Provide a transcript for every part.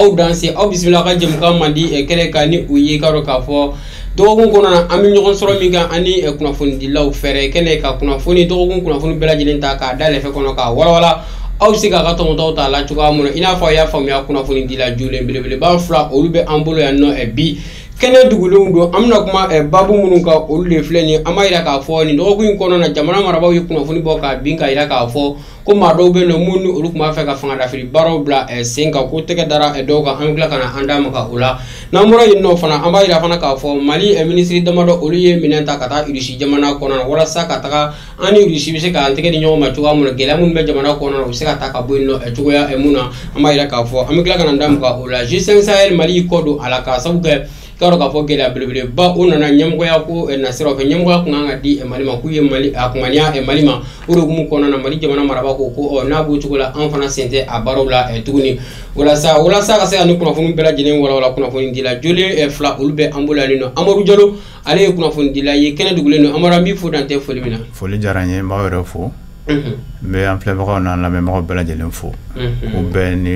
aw danse aw bismillah ka jëm ka mandi e kele ka ni uyi karo ka fo dogon kono na ami ñogon soro mi ga ani e kuna foni dilaw fere kele ka kuna foni dogon kuna foni bela jilin ta ka dale fe kono ka wala aw siga ka to ta la chuka mun ina fa ya fam ya kuna foni dila jule bele ba fla olube ambulo ya no e bi kene dugulung do amna kuma babu munun ka olude fleni amayira ka fo ni dogon kono na jamana maraba yu kuna foni boka binka ira ka fo ko ma do be no munu olu kuma fe ka fanga da fili baro bla senga ko teke dara e doga angla kana anda maka ula namoro yinno fana amayira fana ka fo mali ministry damado olu ye minenta kata irishi jamana kono wala saka taka ani irishi be se ka anteke ni nyoma tuwa mun gela mun be jamana kono o se ka taka boyno e tugoya e muna amayira ka fo amigla kana ndam ka ula G5 Sahel mali kodo alaka sabuke karo ka fo gela bilbile ba onana nyamgoya ko nasiro fe nyamgoya ko nganga di e malima ku ye mali akumania e malima uru gumu kono na mali jamana maraba ko ko na bu tugola en fana sente a barola e tuguni wala sa ka se anu kuna funu bela jinen wala kuna funu dila jole e fla ulbe ambula lino amaru jalo ale kuna funu dila ye kene duguleno amara mi fu dante folimina foli jaranye ma wero fo mais en plein vraiment on la même bela jelen fo ou ben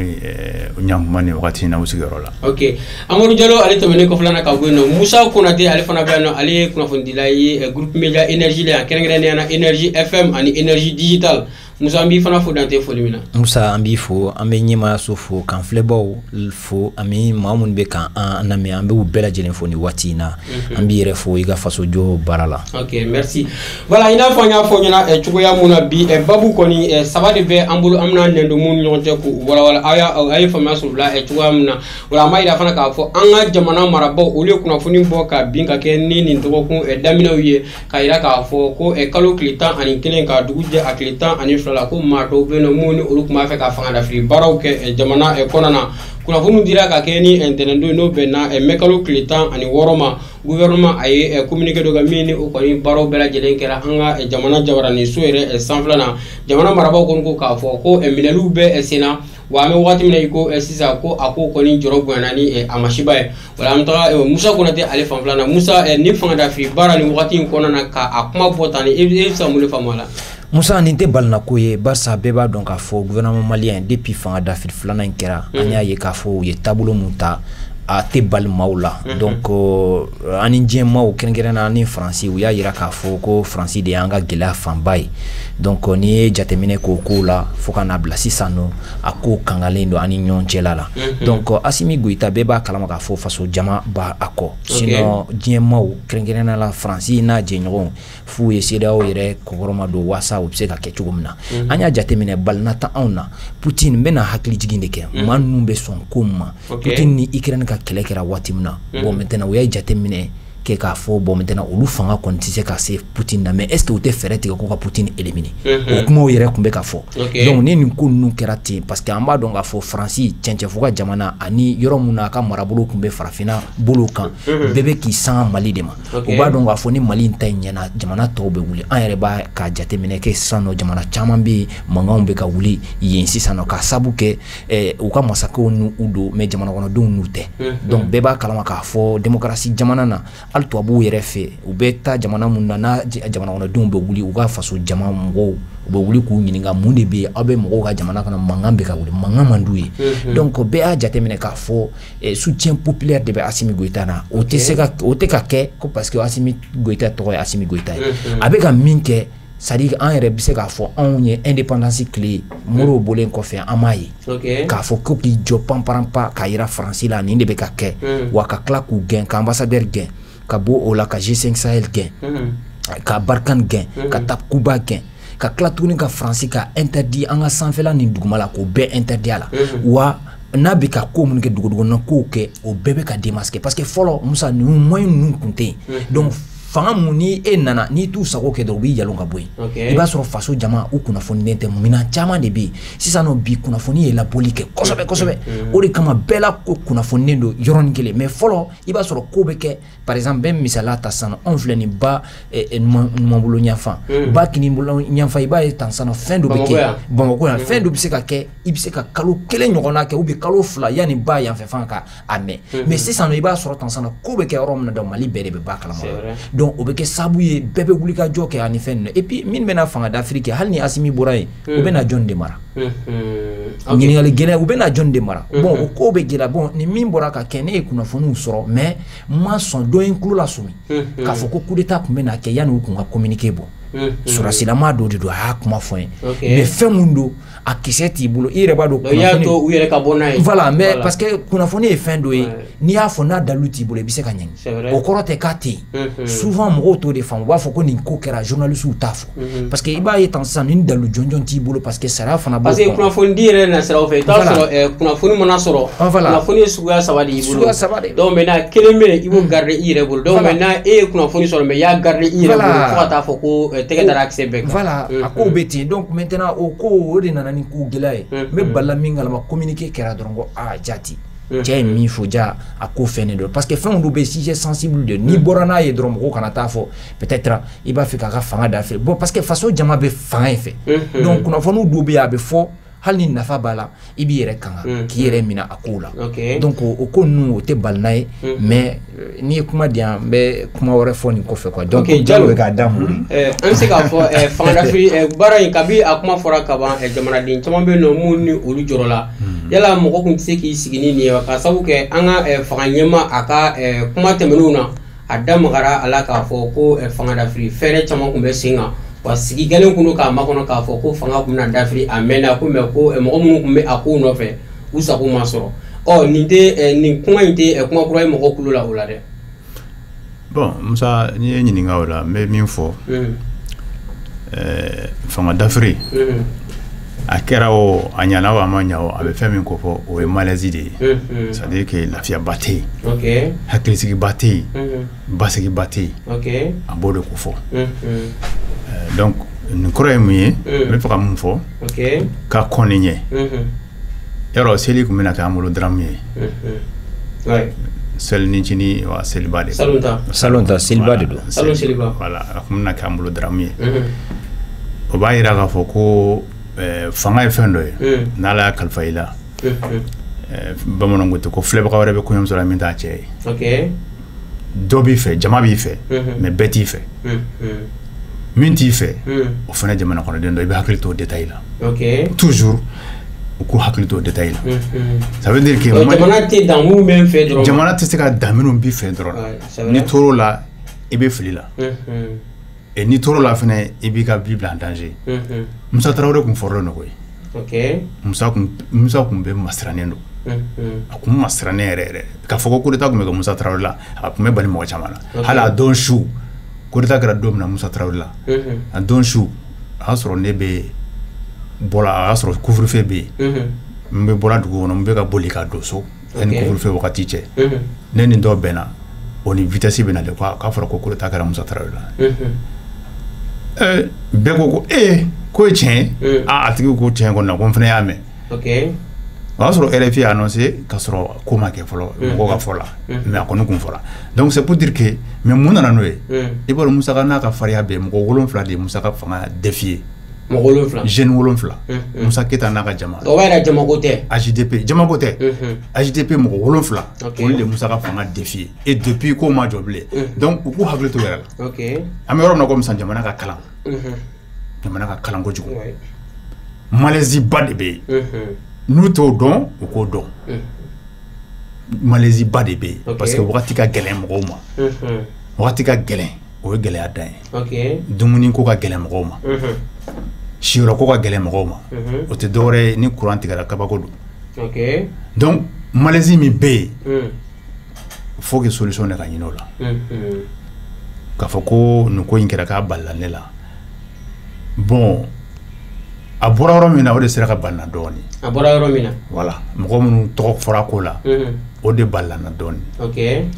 nyamani wakati na usigaro la okay amaru jalo ale to mene ko flana ka gono musa konate ale fana bano ale kuna funu dila ye groupe media énergie la kene na énergie fm ani énergie digital Musa ambi fana fo dante folimina Musa ambi fo ambe nyima so fo kan flebo fo ami mamun be kan aname ambe u bela jelen fo ni watina ambi refo iga faso jo barala. OK, merci. Voilà, ina fanya fo nyana e chugo ya muna bi e babu koni e sabade be ambulu amna nendo mun nyonte ku wala aya fama so bla e chugo amna wala mai da fana ka fo anga jamana marabo ole kuna funi boka binka ke nini ntoko ku e damina wiye ka ira ka fo ko e kalo klitan ani kelen ka duguje aklitan ani la ko mato beno moni olu kuma fe ka fanga da fri baraw ke jamana e konana kuna funu dira ka keni entenendo no bena e mekalo klitan ani woroma gouvernement ay communiqué do gamini o ko ni baraw bela jelen kera anga e jamana jawarani suere e sanflana jamana maraba ko ko ka fo ko e minelu be e sena wa me wati mina iko e sisa ko ako ko ni joro gwanani e amashiba e wala amta musa konate ale fanflana musa ni fanga da fri bara ni wati ko nana ka akuma botani e sa mule famala Musa ninte balna koye barsa beba donc a fo gouvernement malien depuis fanga d'Afrique flana nkera anya ye ka fo ye tabulo muta a te bal maula donc ani dien maw kengerena ani français ou ya yira ka fo ko français de anga gela fambay donc ni jatemine ko la fo kana bla sisano ako kangalendo ani nyonchela la donc Assimi Goïta beba kalama ka fo faso jama ba ako sinon dien maw kengerena la français na jenyon fu yesida o yire kogoroma do wasa o pse ka kechugumna anya jatemine balna ta auna Putin mena hakli jiginde ke manumbe son kuma Putin ni Ukraine ka kele kera watimna bon maintenant oya jatemine ke ka fo bon maintenant olu fanga kontise ka se Putin na mais est-ce que o te ferete ko ka Putin éliminer o kuma o yere kumbe ka fo donc ni ko nu kerati parce que amba donc a fo France tchenche fuga jamana ani yoro muna ka marabulu kumbe farafina bolo kan bebe ki san Mali de ma o ba donc a fo ni Mali ntanya na jamana to be wuli an yere ba ka jatemine ke sano jamana chama bi mangam be ka wuli yensi sano ka sabuke o ka masako nu udo me jamana kono do nute donc beba kalama ka fo démocratie jamana na al to abu yere fe ubeta jamana munna na jamana ona dumbe wuli uga faso jama ngo be wuli ku nyininga munde be abe mo ga jamana kana mangambe ka wuli mangamanduye donc be a jatemene ka fo soutien populaire de be Assimi Goïta na o te se ka o te ka ke ko parce que Assimi Goïta to Assimi Goïta abe ka minke c'est-à-dire en rebise ka fo on ye indépendance clé moro bolen ko fe amayi ka fo ko ki jopan parampa ka ira France la ni de be ka ke wa ka kla ku gen ka ambassadeur gen ka bo o la ka G5 Sahel gen ka Barkan gen ka Tap Kuba gen ka kla tuni ka France ka interdit anga sanfela ni dugumala ko be interdit ala wa na be ka ko mun ke dugudugo na ko ke o bebe ka démasquer parce que folo musa ni moyen nun kunte donc fanga muni nana ni tu sako ke do bi yalonga boy iba so faso jama u kuna foni nete mina chama de bi sisa no bi kuna foni e la polique kosobe ori kama bela ko kuna foni ndo yoron kele mais folo iba so ko be ke par exemple ben misala ta sana on vle ni ba mbolo nyafa ba kini mbolo nyafa iba tan sana fin do be ke bon ko fin do biseka ke ibiseka kalo kele nyogona ke ubi kalo fla yani ba yan fe fanka ame mais sisa no iba so tan sana ko be ke rom na do Mali bere be ba kala donc o bɛ kɛ sababu ye bɛɛ bɛ wuli ka jɔ kɛ ani fɛn ninnu et puis min bɛna fanga d'Afrique hali ni Asimi bɔra yen u bɛna jɔn de mara ɲininkali gɛlɛn u bɛna jɔn de mara bon o ko bɛ gɛlɛya bon ni min bɔra ka kɛ ne ye kunnafoniw sɔrɔ mais ma sɔn dɔ in tulo la sumi k'a fɔ ko coup d'état tun bɛna kɛ yanni u kun ka communiqué bɔ sɔrɔsilama dɔ de don a y'a kuma fɔ n ye mais fɛn mun don a kisɛ t'i bolo i yɛrɛ b'a dɔn kunnafoni voilà mais parce que kunnafoni ye fɛn dɔ ye n'i y'a fɔ n'a dalu t'i bolo i bɛ se ka ɲangi o kɔrɔ tɛ k'a tɛ yen souvent mɔgɔw t'o de faamu u b'a fɔ ko nin ko kɛra journalistes t'a fɔ parce que i b'a ye tan sisan ni dalu jɔnjɔn t'i bolo parce que sariya fana b'o parce que kunnafoni di yɛrɛ nasiraw fɛ i t'a sɔrɔ kunnafoni mana sɔrɔ kunnafoni ye suguya saba de y'i bolo donc maintenant kelen bɛ yen i b'o garder i yɛrɛ bolo donc maintenant e ye kunnafoni sɔrɔ mais i y'a garder i yɛrɛ bolo fo ka taa fɔ ko tɛgɛ dara kisɛ bɛɛ kan voilà a kow bɛ ten donc maintenant o ko o de nana ni ko gɛlɛya ye n bɛ bala min kalama communiqué kɛra dɔrɔn ko jati cɛ ye min fɔ ja a ko fɛnnen don parce que fɛnw dɔ bɛ sujet sensible de n'i bɔra n'a ye dɔrɔn mɔgɔw kana taa fɔ peut-être i b'a fɛ k'a ka fanga d'Afrique bon parce que faso jama bɛ fanga in fɛ donc kunnafoniw dɔw bɛ yen a bɛ fɔ hali ni nafa b'a la i b'i yɛrɛ kanga k'i yɛrɛ minɛ a kow la donc o ko ninnu o tɛ bali n'a ye mais n'i ye kuma di yan n bɛ kuma wɛrɛ fɔ nin kɔfɛ quoi donc Jalo bɛ k'a da muri an bɛ se k'a fɔ fanga d'Afrique baara in kabi a kuma fɔra ka ban jamanaden caman bɛ yen nɔ mun ni olu jɔrɔ la yala mɔgɔ tun tɛ se k'i sigi ni nin ye ka sababu kɛ an ka fanga ɲɛma a ka kuma tɛmɛnenw na a da magara a la k'a fɔ ko fanga d'Afrique fɛɛrɛ caman tun bɛ sen kan wa sigi gɛlɛn kun k'a makɔnɔ k'a fɔ ko fanga tun bɛna d'Afrique a mɛnna ko mais ko mɔgɔ minnu tun bɛ a kow nɔfɛ u sago ma sɔrɔ nin tɛ nin kuma in tɛ kuma kura ye mɔgɔ kulo la o la dɛ. Bon Musa n'i ye ɲininka o la n bɛ min fɔ fanga d'Afrique a kɛra o a ɲana o a ma ɲa o a bɛ fɛn min ko fɔ o ye malaise de ye c'est à dire que lafiyaba tɛ yen hakilisigiba tɛ yen basigiba tɛ yen a b'o de ko fɔ donc nin kɔrɔ ye mun ye n bɛ fɛ ka mun fɔ ka kɔn nin ɲɛ yɔrɔ seli tun bɛna kɛ an bolo daramu ye seli ni cini wa seliba de salonta seliba de don voilà a tun bɛna kɛ an bolo daramu ye o b'a yira k'a fɔ ko fanga ye fɛn dɔ ye n'ala y'a kalifa i la bamananw ko ten ko filɛbaga wɛrɛ bɛ kɔɲɔmuso la min t'a cɛ ye dɔ b'i fɛ jama b'i fɛ mais bɛɛ t'i fɛ min t'i fɛ o fana jamana kɔnɔden dɔ i bɛ hakili to o détail la toujours u k'u hakili to o détail la ça veut dire que jamana tɛ dan minnu bɛ n fɛ dɔrɔn jamana tɛ se ka dan minnu b'i fɛ dɔrɔn n'i tor'o la i bɛ fili la et n'i tor'o la fana i b'i ka vie bila en danger Musa Traoré kun fɔrɔlen don koyi Musa kun bɛ masirannen don a kun masirannen yɛrɛ yɛrɛ k'a fɔ ko coup d'état kun bɛ kɛ Musa Traoré la a kun bɛ bali mɔgɔ caman na hali a don su coup d'état kɛra don min na Musa Traoré la a don su a y'a sɔrɔ ne bɛ bɔra a y'a sɔrɔ couvre-feu bɛ yen n bɛ bɔra dugu kɔnɔ n bɛ ka boli ka don so yanni couvre-feu wagati cɛ ne ni dɔ bɛnna o ni vitesse bɛ na de k'a fɔra ko coup d'état kɛra Musa Traoré la bɛɛ ko ko ko ye tiɲɛ ye a tigi ko tiɲɛ kɔni na ko n fana y'a mɛn o y'a sɔrɔ RFI y'a annoncé k'a sɔrɔ ko ma kɛ fɔlɔ mɔgɔw ka fɔ la mais a kɔni kun fɔra donc c'est pour dire que mais mun nana n'o ye i b'a dɔn Musa n'a ka fariya bɛɛ mɔgɔ 7 de ye Musa ka fanga défier mɔgɔ 7 jeune 7 Musa Keita n'a ka jama o yɛrɛ jamako tɛ AJDP jamako tɛ AJDP mɔgɔ 7 olu de Musa ka fanga défier et depuis ko ma jɔ bilen donc u k'u hakili to yɛrɛ la an bɛ yɔrɔ min na komi sisan jamana ka kalan jamana ka kalan kojugu malaise ba de bɛ yen n'u t'o dɔn u k'o dɔn malaise ba de bɛ yen parce que wagati ka gɛlɛn mɔgɔw ma wagati ka gɛlɛn o ye gɛlɛya dan ye dumuni ko ka gɛlɛn mɔgɔw ma siyɔrɔ ko ka gɛlɛn mɔgɔw ma o tɛ dɔwɛrɛ ye ni courant tigɛra kabako don donc malaise min bɛ yen faut que solution de ka ɲini o la k'a fɔ ko nin ko in kɛra k'a balila ne la bon a bɔra yɔrɔ min na o de sera ka balina dɔɔni a bɔra yɔrɔ min na voilà mɔgɔ minnu tɔgɔ fɔra ko la o de balina dɔɔni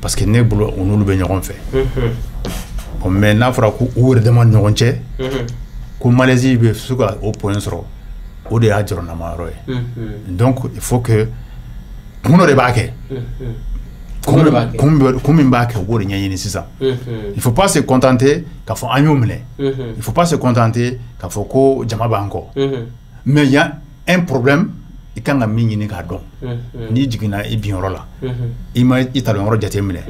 parce que ne bolo u n'olu bɛ ɲɔgɔn fɛ bon mais n'a fɔra ko u yɛrɛ dama ni ɲɔgɔn cɛ ko malaise bɛ se ka o point sɔrɔ o de y'a jɔrɔnama yɔrɔ ye donc il faut que kun dɔ de b'a kɛ kun min b'a kɛ o b'o de ɲɛɲini sisan il faut pas se contenter k'a fɔ an y'o minɛ il faut pas se contenter k'a fɔ ko jama b'an kɔ mais il y a un problème i kan ka min ɲini k'a dɔn n'i jiginna i binyɔrɔ la i ma i talonyɔrɔ jateminɛ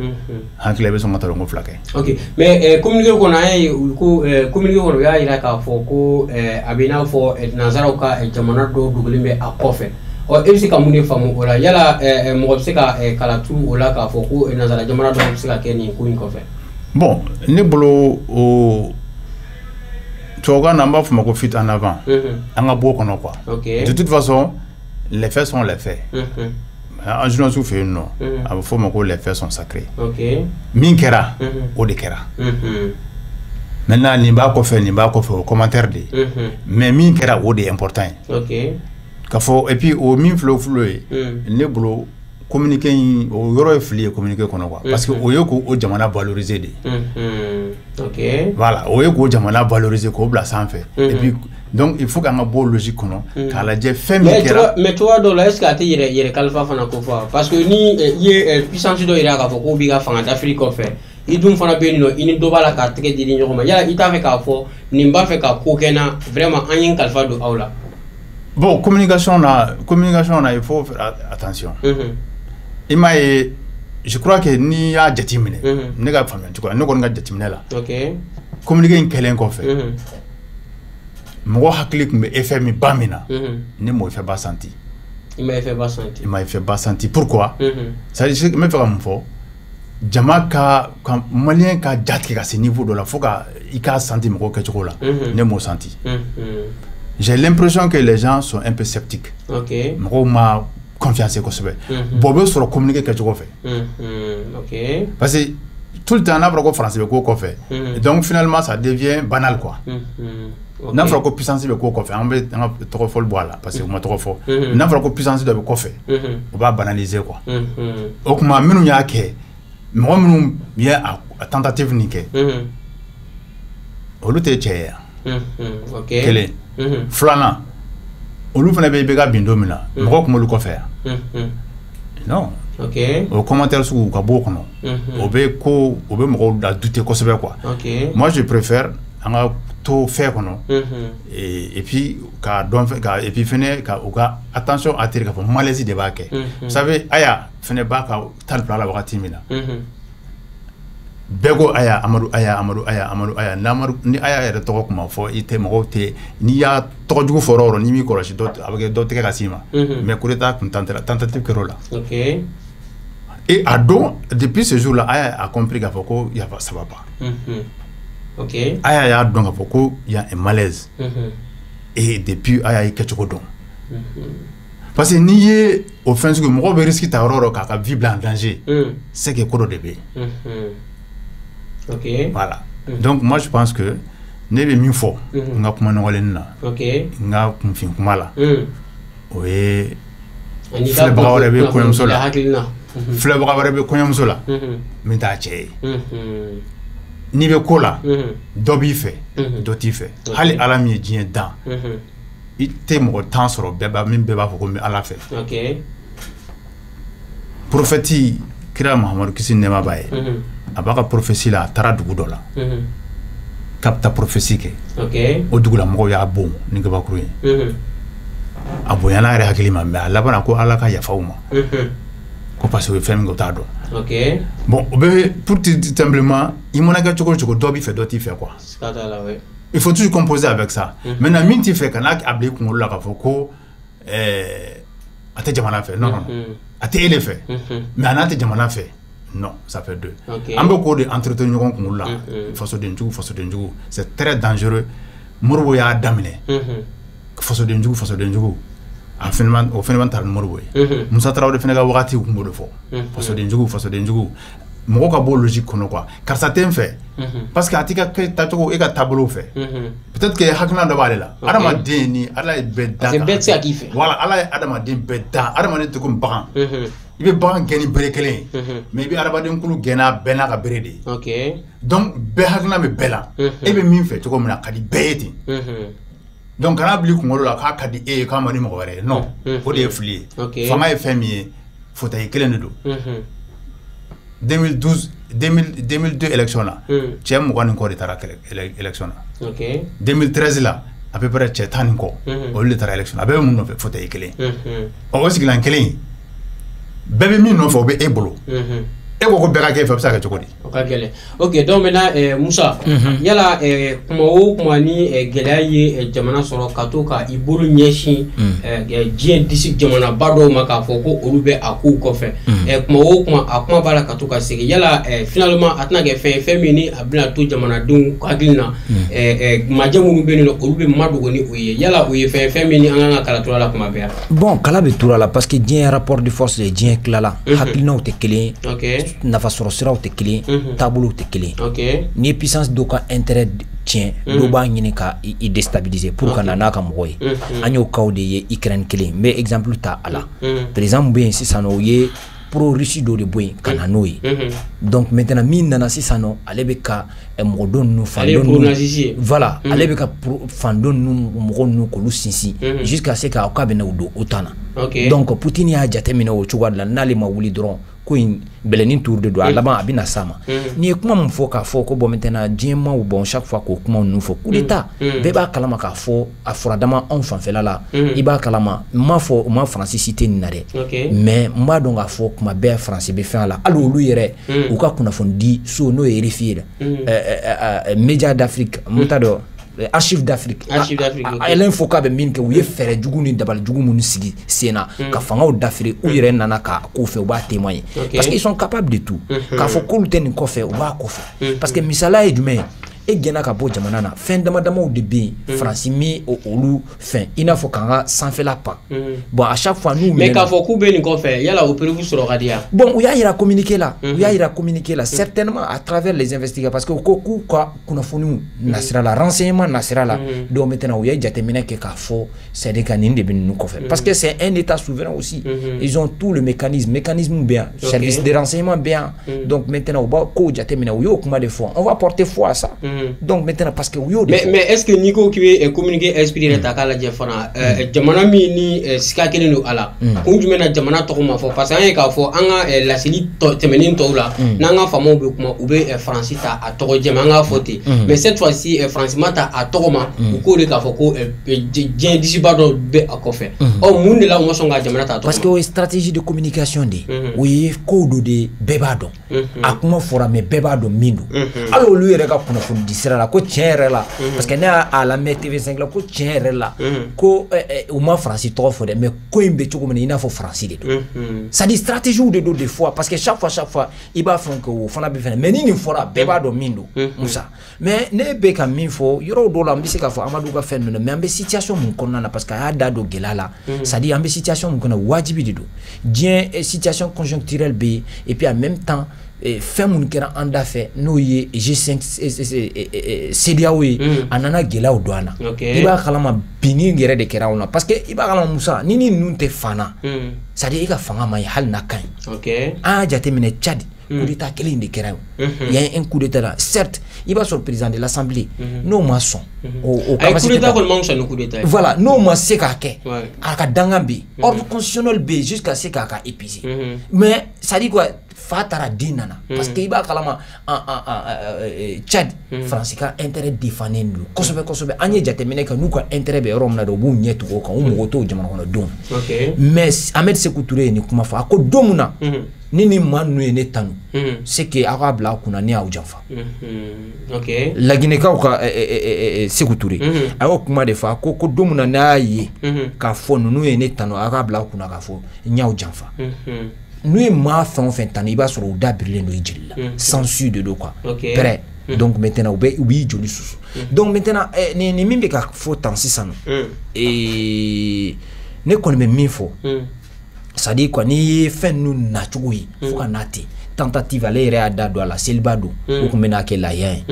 hakili bɛ sɔn ka talonko 2 kɛ. Ok, mais communiqué kɔnɔ an ye ko communiqué kɔnɔ u y'a yira k'a fɔ ko a bɛ i n'a fɔ nanzaraw ka jamana dɔw dogolen bɛ a kɔfɛ ɔ e bɛ se ka mun de faamu o la yala mɔgɔ bɛ se ka kala turu o la k'a fɔ ko nanzara jamana dɔw bɛ se ka kɛ nin ko in kɔfɛ. Bon ne bolo o tubabukan na an b'a fɔ ma ko fuite en avant an ka bɔ o kɔnɔ quoi. De toute façon les faits sont les faits. En journalisme fɛ yen nɔ a bɛ fɔ ma ko les faits sont sacrés. Min kɛra o de kɛra. Maintenant nin b'a kɔfɛ o commentaire de ye mais min kɛra o de est important ye. K'a fɔ et puis o min filɛ o filɛ ye ne bolo communiqué in o yɔrɔ ye fili ye communiqué kɔnɔ quoi parce que o ye k'o jamana valoriser de. Voilà o ye k'o jamana valoriser k'o bila sanfɛ et puis donc il faut qu'an ka bɔ logique kɔnɔ k'a lajɛ fɛn min kɛra. Mais cogoya dɔw la est ce que a tɛ yɛrɛ kalifa fana ko fɔ parce que ni i ye puissance dɔ yira k'a fɔ k'o b'i ka fanga dafiri kɔfɛ i dun fana bɛ yen nɔ i ni dɔ b'a la k'a tɛgɛ di ɲɔgɔn ma yala i t'a fɛ k'a fɔ nin b'a fɛ ka ko kɛ n na vraiment an ye n kalifa don aw la. Bon communication na il faut faire attention. I m'a ye je crois que n'i y'a jateminɛ ne ka faamuyali cogo la ne kɔni ka jateminɛ la communiqué in kɛlen kɔfɛ mɔgɔ hakili tun bɛ effet min ba min na ne m'o effet ba senti. I ma effet ba senti. I ma effet ba senti pourquoi c'est à dire n bɛ fɛ ka mun fɔ jama ka maliyɛn ka jatigɛ ka se niveau dɔ la fo ka i k'a senti mɔgɔw kɛcogo la ne m'o senti. J'ai l'impression que les gens sont un peu sceptiques. Mɔgɔw ma confiance kosɛbɛ bon bɛ sɔrɔ communiqué kɛcogo fɛ parce que tout le temps n'a fɔra ko français bɛ k'o kɔfɛ donc finalement ça devient banal quoi n'a fɔra ko puissance bɛ k'o kɔfɛ an bɛ an ka tɔgɔfɔli bɔ a la parce que u ma tɔgɔ fɔ n'a fɔra ko puissance dɔ bɛ kɔfɛ o b'a banaliser quoi o tuma minnu y'a kɛ mɔgɔ minnu ye a tentative nin kɛ olu tɛ cɛ ye kelen filanan olu fana bɛ i bɛ ka bin don min na mɔgɔ tun b'olu kɔfɛ yan non o commentaire sugu ka bɔ o kɔnɔ o bɛ mɔgɔw la douter kosɛbɛ quoi moi je préfère an ka to fɛn kɔnɔ et puis ka dɔn et puis fɛnɛ ka u ka attention attirer k'a fɔ malaise de b'a kɛ vous savez Aya fɛnɛ b'a ka tali bila la wagati min na bɛɛ ko Aya Amadu Aya ni Aya yɛrɛ tɔgɔ kuma fɔ i tɛ mɔgɔw tɛ n'i y'a tɔgɔ jugu fɔ yɔrɔ n'i m'i kɔlɔsi a bɛ kɛ dɔ tɛgɛ ka s'i ma mais coup d'état kun tentative kɛra o la et a don depuis ce jour là Aya a compris k'a fɔ ko ça va pas Aya y'a dɔn k'a fɔ ko y a un malaise et depuis Aya ye kɛcogo dɔn parce que n'i ye o fɛn sugu mɔgɔw bɛ risque ta yɔrɔ k'a ka vie bila en danger c'est que ko dɔ de bɛ yen. Voilà. Donc moi je pense que ne bɛ min fɔ n ka kuma nɔgɔlen na n ka kunfin kuma la o ye filɛbaga wɛrɛ bɛ kɔɲɔmuso la filɛbaga wɛrɛ bɛ kɔɲɔmuso la min t'a cɛ ye n'i bɛ ko la dɔ b'i fɛ dɔ t'i fɛ hali Ala min ye diɲɛ dan i tɛ mɔgɔ 10 sɔrɔ min bɛɛ b'a fɔ ko n bɛ Ala fɛ prophète kira Mahamadu kisi ni nɛɛma b'a ye a b'a ka prophétie la a taara dugu dɔ la k'a bɛ taa prophétie kɛ o dugu la mɔgɔw y'a bon ni kabakuru ye a bonyana yɛrɛ hakili ma mais a labanna ko Ala ka yafa u ma ko parce que o ye fɛn min kɛ o t'a dɔn bon o bɛ pour tout simplement i mana kɛ cogo o cogo dɔ b'i fɛ dɔ t'i fɛ quoi il faut toujours composer avec ça maintenant min t'i fɛ kana a bila i kunkolo la k'a fɔ ko a tɛ jamana fɛ non a tɛ ele fɛ mais a n'a tɛ jamana fɛ non ça fait deux an bɛ k'o de entretenir ɲɔgɔn kunkolo la fasoden jugu c'est très dangereux Moribo y'a daminɛ fasoden jugu o fɛnɛ taara ni Moribo ye Musa Tarawele fɛnɛ ka wagati kun b'o de fɔ fasoden jugu mɔgɔ ka bɔ logique kɔnɔ quoi karisa tɛ n fɛ parce que a t'i ka tacogo e ka taabolo fɛ peut-être que hakilina dɔ b'ale la adamaden ni Ala ye bɛɛ da voilà Ala ye adamaden bɛɛ da adamaden tɛ komi bagan i bɛ bagan gɛn ni bere kelen ye mais i bɛ adamaden kulu gɛn n'a bɛɛ n'a ka bere de ye donc bɛɛ hakilina bɛ bɛɛ la e bɛ min fɛ cogo min na a ka di bɛɛ ye ten donc kana bila i kunkolo la k'a ka di e ye k'a man di mɔgɔ wɛrɛ ye non o de ye fili ye fanga ye fɛn min ye fauteuil kelen de don 2002 élection la cɛ 20 ni kɔ de taara élection na 2013 la à peu près cɛ 10 kɔ olu de taara élection a bɛɛ bɛ mun nɔfɛ fauteuil kelen o sigilan kelen bɛɛ bɛ min nɔfɛ o bɛ e bolo e ko ko bɛɛ ka kɛ fɛ bɛ se ka kɛ cogo di o ka gɛlɛn ok donc maintenant Musa yala kuma o kuma ni gɛlɛya ye jamana sɔrɔ ka to ka i bolo ɲɛsin diɲɛ disi jamanaba dɔw ma k'a fɔ ko olu bɛ a kow kɔfɛ kuma o kuma a kuma b'a la ka to ka segin yala finalement a tɛna kɛ fɛn min ni a bɛna to jamanadenw hakili na majɛ minnu bɛ yen nɔ olu bɛ madogo ni o ye yala o ye fɛn min ni an kan ka kala tura la kuma bɛɛ bon kala bɛ tura la parce que diɲɛ rapport de force de diɲɛ tilala hakilinaw tɛ kelen ye nafa sɔrɔ siraw tɛ kelen taabolow tɛ kelen ni puissance dɔ ka intérêt tiɲɛ dɔ b'a ɲini ka i déstabiliser pour ka na n'a ka mɔgɔ ye an y'o kaw de ye Ukraine kelen n bɛ exemple ta a la président bɛ yen sisan nɔ o ye pro Russie dɔ de bɔ yen ka na n'o ye donc maintenant min nana sisan nɔ ale bɛ ka mɔgɔdɔn ninnu fandɔn ninnu voilà ale bɛ ka fandɔn ninnu mɔgɔ ninnu k'olu sinsin jusqu'à ce k'a bɛ na o don OTAN na donc Poutine y'a jateminɛ o cogoya de la n'ale ma wuli dɔrɔn ko in bɛlɛnin tour de don a laban a bɛ na s'a ma n'i ye kuma min fɔ k'a fɔ ko bon maintenant diɲɛ maaw bon chaque fois k'o kuma ninnu fɔ coup d'état bɛɛ b'a kalama k'a fɔ a furadama anw fanfɛla la i b'a kalama n m'a fɔ u ma Faransi cité nin na dɛ mais n b'a dɔn k'a fɔ kuma bɛɛ Faransi bɛ fɛn a la hali olu yɛrɛ u ka kunnafoni di so n'o ye RFI ye dɛ Média d'Afrique n t'a dɔn Archives d'Afrique elle faut k'a bɛ min kɛ u ye fɛɛrɛ jugu ni dabali jugu minnu sigi sen na ka fangaw dafiri u yɛrɛ nana k'a ko fɛ u b'a témoigner parce qu'ils sont capables de tout k'a fɔ k'olu tɛ nin kɔfɛ u b'a kɔfɛ parce que misaliya ye jumɛn ye e gɛnna ka bɔ jamana na fɛn damadamaw de bɛ yen Faransi mi olu fɛn i n'a fɔ k'an ka sanfɛla pan bon à chaque fois n'u mais k'a fɔ k'u bɛ nin kɔfɛ yala o prévu sɔrɔ ka di yan bon u y'a yira communiqué la certainement à travers les investigateurs parce que u ko k'u ka kunnafoniw nasira la renseignement nasira la donc maintenant u ye jateminɛ kɛ k'a fɔ c'est de ka nin de bɛ ninnu kɔfɛ parce que c'est un état souverain aussi ils ont tout le mécanisme bɛ yan service de renseignement bɛ yan donc maintenant u b'a kow jateminɛ u y'o kuma de fɔ on va porter foi à ça donc maintenant parce que mais est-ce que Nico qui veut communiquer esprit de ta kala jefana jamana mi ni sika kelen do ala kun jumɛn jamana tɔgɔ ma fɔ parce que an ye k'a fɔ an ka laseli tɛmɛnen tɔw la n'an ka faamaw bɛ kuma u bɛ Faransi ta a tɔgɔ jɛma an k'a fɔ ten mais cette fois-ci Faransi ma ta a tɔgɔ ma u k'o de k'a fɔ ko diɲɛ disiba dɔ bɛ a kɔfɛ mun de la u ma sɔn ka jamana ta a tɔgɔ ma parce que o ye stratégie de communication de o ye kow do de bɛɛ b'a dɔn a kuma fɔra mais bɛɛ b'a dɔn min do hali olu yɛrɛ ka kunnafoni di sira la ko tiɲɛ yɛrɛ la parce que ne y'a lamɛn TV5 la ko tiɲɛ yɛrɛ la ko u ma Faransi tɔgɔ fɔ dɛ mais ko in bɛ cogo min na i n'a fɔ Faransi de don c'est dire stratégie de do des fois parce que chaque fois i b'a fɔ ko o fana bɛ fɛnɛ mais ni nin fɔra bɛɛ b'a dɔn min do Musa mais ne bɛ ka min fɔ yɔrɔ dɔw la n bɛ se k'a fɔ Amadu ka fɛn ninnu mais an bɛ situation mun kɔnɔna na parce que a y'a da don gɛlɛya la c'est dire an bɛ situation mun kɔnɔ wajibi de don diɲɛ situation conjoncturelle bɛ yen et puis en même temps fɛn minnu kɛra an da fɛ n'o ye G5 CEDEAO ye a nana gɛlɛyaw don an na i b'a kalama binni yɛrɛ de kɛra anw na parce que i b'a kalama Musa ni ninnu tɛ fana c'est à dire i ka fanga man ɲi hali n'a ka ɲi an y'a jateminɛ Tchad coup d'état kelen de kɛra il y a un coup d'état là certes i b'a sɔrɔ président de l'Assemblée n'o ma sɔn o coup d'état kɔni ma sɔn ni coup d'état voilà n'o ma se k'a kɛ a ka dangan bɛ yen ordre constitutionnel bɛ yen jusqu'à ce k'a ka épuiser mais c'est à dire quoi fa taara den nana parce que i b'a kalama Tchad Faransi ka intérêt défendlen don kosɛbɛ an ye jateminɛ kɛ n'u ka intérêt bɛ yɔrɔ min na de u b'u ɲɛ tugu o kan u mɔgɔ t'o jamana kɔnɔdenw mais Ahmed Sékou Touré ye nin kuma fɔ a ko don min na ni nin maa ninnu ye ne tanu c'est que aw k'a bila a kunna ne y'aw janfa Laginɛkaw ka Sékou Touré a y'o kuma de fɔ a ko don min na n'a y'a ye k'a fɔ ninnu ye ne tanu aw k'a bila a kunna k'a fɔ n y'aw janfa n'u ye maa fɛn o fɛn tanu i b'a sɔrɔ u da birilen don i jeli la censure de don quoi prêt donc maintenant u b'i joli susu donc maintenant ni min bɛ ka fɔ tan sisan ne kɔni bɛ min fɔ c'est à dire quoi n'i ye fɛn ninnu nacogo ye fo ka n'a ten tentative ale yɛrɛ y'a da don a la seliba don o tun bɛ n'a kɛ lahiya ye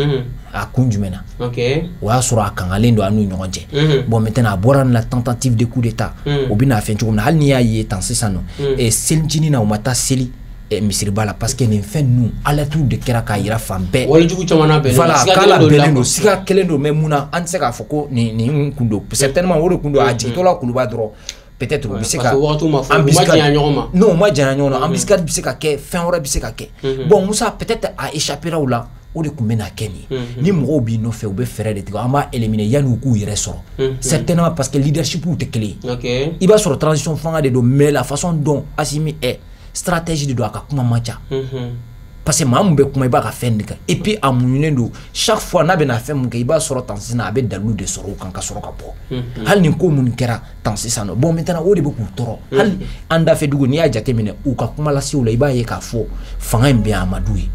a kun jumɛn na o y'a sɔrɔ a kangalen don a n'u ɲɔgɔn cɛ bon maintenant a bɔra nin la tentative de coup d'état o bɛ n'a fɛn cogo min na hali n'i y'a ye tan sisan nɔ selicinin na u ma taa seli misiriba la parce que nin fɛn ninnu alɛtiw de kɛra k'a yira fan bɛɛ walijugu caman na bɛnnen voilà k'ala bɛnnen don siga kelen don mais munna an tɛ se k'a fɔ ko nin kun don certainement o de kun don a jigintɔla kuluba dɔrɔn peut-être u bɛ se ka non u ma janya ɲɔgɔn na embuscade bɛ se ka kɛ fɛn wɛrɛ bɛ se ka kɛ bon Musa peut-être a échappé la o la o de kun bɛ na kɛ nin ni mɔgɔw b'i nɔfɛ u bɛ fɛɛrɛ de tigɛ an b'a éliminer yanni u k'u yɛrɛ sɔrɔ certainement parce que leadership tɛ kelen ye i b'a sɔrɔ transition fanga de don mais la façon dont Assimi est stratégie de don a ka kuma man ca parce que maa mun bɛ kuma i b'a ka fɛn de kan et puis a muɲunen don chaque fois n'a bɛ na fɛn mun kɛ i b'a sɔrɔ tan sisan a bɛ dalilu de sɔrɔ o kan ka sɔrɔ ka bɔ hali nin ko mun kɛra tan sisan nɔ bon maintenant o de bɛ k'u tɔɔrɔ hali an dafɛ dugu n'i y'a jateminɛ u ka kuma lasew la i b'a ye k'a fɔ fanga in bɛ Amadu ye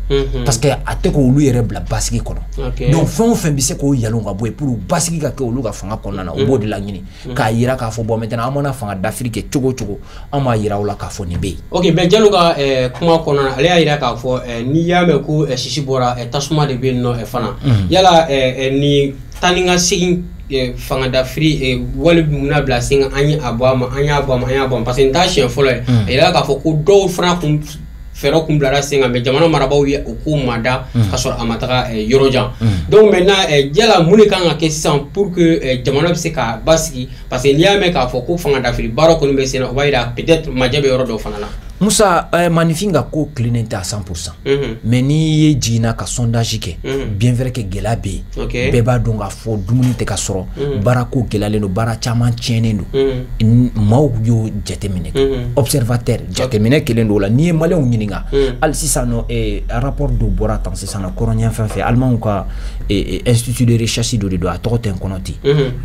parce que a tɛ k'olu yɛrɛ bila basigi kɔnɔ donc fɛn o fɛn bɛ se k'o yalon ka bɔ yen pour basigi ka kɛ olu ka fanga kɔnɔna na o b'o de laɲini k'a yira k'a fɔ bon maintenant an mana fanga dafiri kɛ cogo o cogo an b'a yira o la k'a fɔ nin bɛ yen. Ok mais Jalo ka kuma kɔnɔna na ale y'a yira k'a fɔ n'i y'a mɛn ko sisi bɔra tasuma de bɛ yen nɔ fana yala ni taa ni ka segin fanga dafiri wali munna bila sen an ye a bɔ a ma an y'a bɔ a ma an y'a bɔ a ma parce que n t'a siɲɛ fɔlɔ ye a yira k'a fɔ ko dɔw fana kun fɛɛrɛ kun bilara sen kan mais jamana marabaaw ye o ko mada ka sɔrɔ a ma taga yɔrɔ jan donc maintenant yala mun de kan ka kɛ sisan pour que jamana bɛ se ka basigi parce que n'i y'a mɛn k'a fɔ ko fanga dafiri baara kɔni bɛ sen na o b'a yira peut-être majɛ bɛ yɔrɔ dɔw fana la. Musa Manifin ka ko tilennen tɛ à 100% mais n'i ye jiginna ka sondage kɛ bien vrai que gɛlɛya bɛ yen bɛɛ b'a dɔn k'a fɔ dumuni tɛ ka sɔrɔ baara ko gɛlɛyalen don baara caman tiɲɛnen don maaw y'o jateminɛ observateur jateminɛ kelen don o la n'i ye maliyɛnw ɲininka hali sisan nɔ rapport dɔ bɔra tan sisan nɔ kɔrɔɲɛ fɛn fɛn alimanw ka institut de recherche dɔ de don a tɔgɔ tɛ n kɔnɔ ten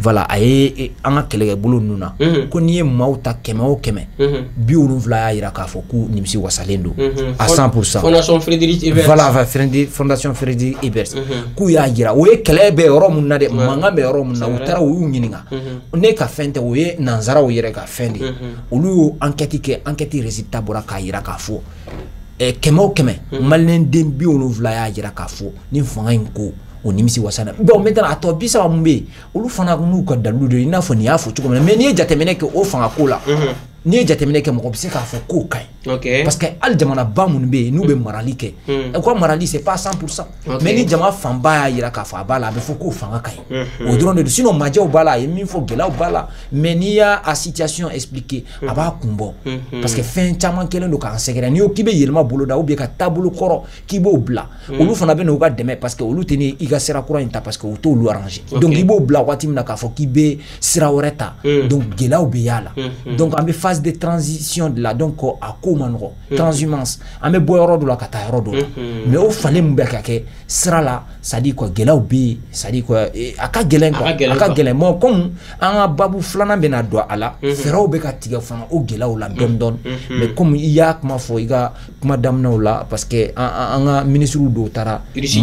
voilà a ye an ka kɛlɛkɛbolo ninnu na ko n'i ye maaw ta 100 o 100 70 y'a yira k'a fɔ ko nimisi wasalen don à 100%. Fondation Frédéric Ebert. Voilà, Fondation Frédéric Ebert. K'u y'a yira o ye kɛlɛ bɛ yɔrɔ mun na dɛ mankan bɛ yɔrɔ mun na u taara u y'u ɲininka ne ka fɛn tɛ o ye nanzaraw yɛrɛ ka fɛn de olu y'o enquête kɛ enquête résultat bɔra k'a yira k'a fɔ 100 o 100 maliyɛn den 70 y'a yira k'a fɔ ni fanga in ko o nimisi wasana bon maintenant a tɔ 30 mun bɛ yen olu fana n'u ka dalilu de i n'a fɔ nin y'a fɔ cogo min na mais n'i ye jateminɛ kɛ o fanga ko la n'i ye jateminɛ kɛ mɔgɔ bɛ se k'a fɔ k'o ka ɲi parce que hali jamana ba minnu bɛ yen n'u bɛ marali kɛ u ka marali c'est pas 100% mais ni jama fanba y'a yira k'a fɔ a b'a la a bɛ fɔ k'o fanga ka ɲi o dɔrɔn de don sinon majɛw b'a la a ye min fɔ gɛlɛyaw b'a la mais n'i y'a situation expliquer a b'a kun bɔ parce que fɛn caman kɛlen don k'an sɛgɛrɛ n'i ko k'i bɛ yɛlɛma bolo da ou bien ka taabolo kɔrɔ k'i b'o bila olu fana bɛ n'u ka dɛmɛ parce que olu tɛ ni i ka sira kura in ta parce que u t'olu arranger donc i b'o bila waati min na k'a fɔ k'i bɛ sira wɛrɛ ta donc gɛlɛyaw bɛ y'a la donc an bɛ phase de transition de la donc a ko man nɔgɔ transhumance an bɛ bɔ yɔrɔ dɔ la ka taa yɔrɔ dɔ la mais o falen mun bɛ ka kɛ sira la c'est à dire quoi gɛlɛyaw bɛ yen c'est à dire quoi a ka gɛlɛn quoi a ka gɛlɛn bon comme an ka babu filanan bɛ na don a la fɛɛrɛw bɛ ka tigɛ fana o gɛlɛyaw la dɔɔni dɔɔni mais comme i y'a kuma fɔ i ka kuma daminɛw la parce que an ka ministres dɔw taara Irisi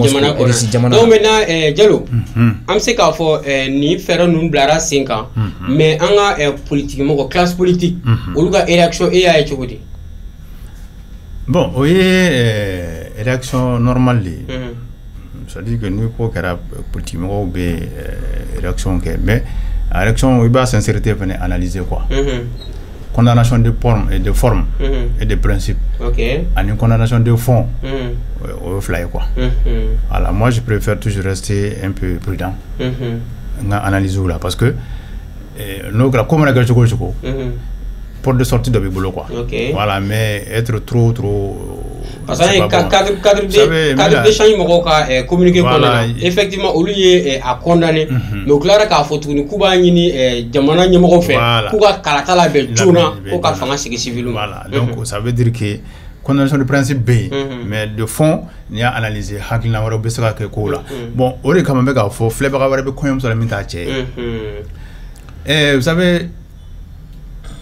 jamana donc maintenant Jalo an bɛ se k'a fɔ nin fɛɛrɛ ninnu bilara sen kan mais an ka politique mɔgɔ classe politique olu ka réaction e y'a ye cogo di. Bon o ye réaction normale de c'est-à-dire que n'u ko kɛra politique mɔgɔw bɛ réaction kɛ mais a réaction i b'a sincérité fana analyser quoi condamnation de forme et de principe ani condamnation de fond o ye fila ye quoi voilà moi je préfère toujours rester un peu prudent nga analyse là parce que n'o kɛra ko mana kɛ cogo o cogo porte de sortie de bolo quoi voilà mais être trop parce que cadre d'échange mɔgɔw ka communiquer kɔnɔna effectivement olu ye a condamné mais u tilara k'a fɔ tuguni k'u b'a ɲini jamana ɲɛmɔgɔw fɛ k'u ka kalata labɛn joona ko ka fanga sigi civil voilà donc ça veut dire que condamnation de principe bɛ yen mais de fond n'i y'a analyser hakilina wɛrɛw bɛ se ka kɛ kow la bon o de kama n bɛ k'a fɔ filɛbaga wɛrɛ bɛ kɔɲɔmuso la min t'a cɛ ye vous savez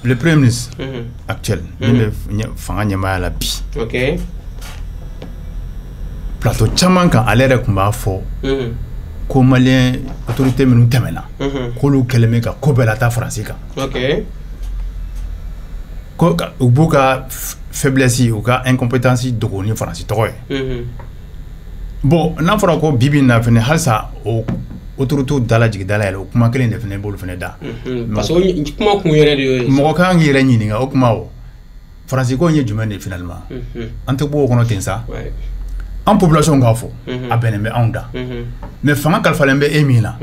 le premier ministre actuel fanga ɲɛmaaya la bi plateau caman kan ale yɛrɛ tun b'a fɔ ko maliyɛn autorité minnu tɛmɛna k'olu kɛlen bɛ ka ko bɛɛ lataa faransi kan ko u b'u ka faiblesse u ka incompétence dogo ni faransi tɔgɔ ye bon n'a fɔra ko bibi in na fɛnɛ halisa o autorité dalajigi dala yɛlɛ o kuma kelen de fɛnɛ b'olu fɛnɛ da parce que kuma kun yɛrɛ de ye mɔgɔ kan k'i yɛrɛ ɲininka o kuma o faransi ko in ye jumɛn de finalement an tɛ bɔ o kɔnɔ ten sa an population k'a fɔ a bɛnnen bɛ anw da mais fanga kalifalen bɛ e min na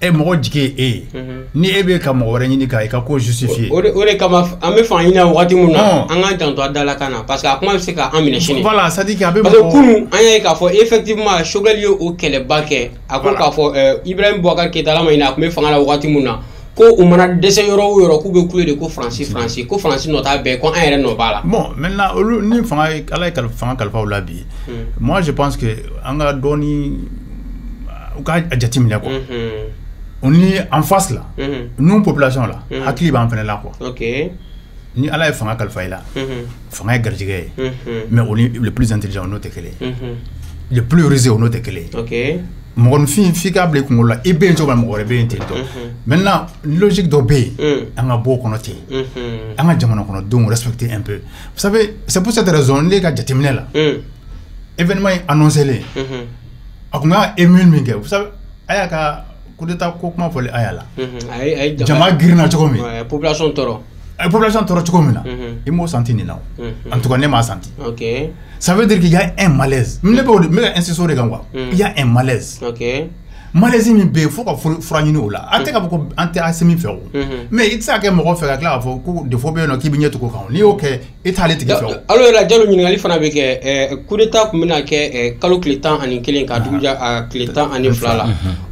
e mɔgɔ jigi e ni e bɛ ka mɔgɔ wɛrɛ ɲini ka i ka ko justifier o de kama an bɛ fan ɲini waati mun na an k'an janto a dala kan na parce que a kuma bɛ se ka an minɛ sini voilà c'est à dire que a bɛ parce que kunun an y'a ye k'a fɔ effectivement Choguel ye o kɛlɛba kɛ a ko k'a fɔ Ibrahim Boubacar Keïta la ma ɲinɛ a tun bɛ fanga la waati mun na ko u mana dɛsɛ yɔrɔ o yɔrɔ k'u bɛ kule de ko Faransi ko Faransi nɔ t'a bɛɛ ko an yɛrɛ nɔ b'a la. Bon maintenant olu ni fanga ala ye fanga kalifa u la bi moi je pense que an ka dɔɔni u ka jateminɛ quoi. On est en face là. Nous population là hakili b'an fɛnɛ la quoi. OK. Ni ala ye fanga kalifa i la fanga ye garijɛgɛ ye mais on est le plus intelligent n'o tɛ kelen le plus rusé n'o tɛ kelen. OK. Mɔgɔninfin f'i k'a bila i kunkolo la i bɛ yen cogo min mɔgɔ wɛrɛ bɛ yen ten tɔ maintenant logique dɔ bɛ yen an ka bɔ o kɔnɔ ten an ka jamana kɔnɔdenw respecter un peu vous savez c'est pour cette raison ne ka jateminɛ la événement in annoncé len a kun ka émule min kɛ vous savez a y'a ka coup d'état ko kuma fɔli a y'a la jama girinna cogo min population tɔɔrɔ a ye population tɔɔrɔ cogo min na i m'o senti nin na en tout cas ne m'a senti. OK. Ça veut dire qu'il y a un malaise. Je vais insister sur les gars. Il y a un malaise. OK. Malaise min be faut ka fura ɲini o la a tɛ ka fɔ ko an tɛ ase min fɛ o mais i tɛ se ka kɛ mɔgɔ fɛ ka tila k'a fɔ ko défaut bɛ yen nɔ k'i bɛ ɲɛ tugu o kan n'i y'o kɛ i t'ale tigi fɛ o. alors yɛrɛ Jalo ɲininkali fana bɛ kɛ coup d'état tun bɛna kɛ kalo tile 11 ka dugu ja a tile 12 la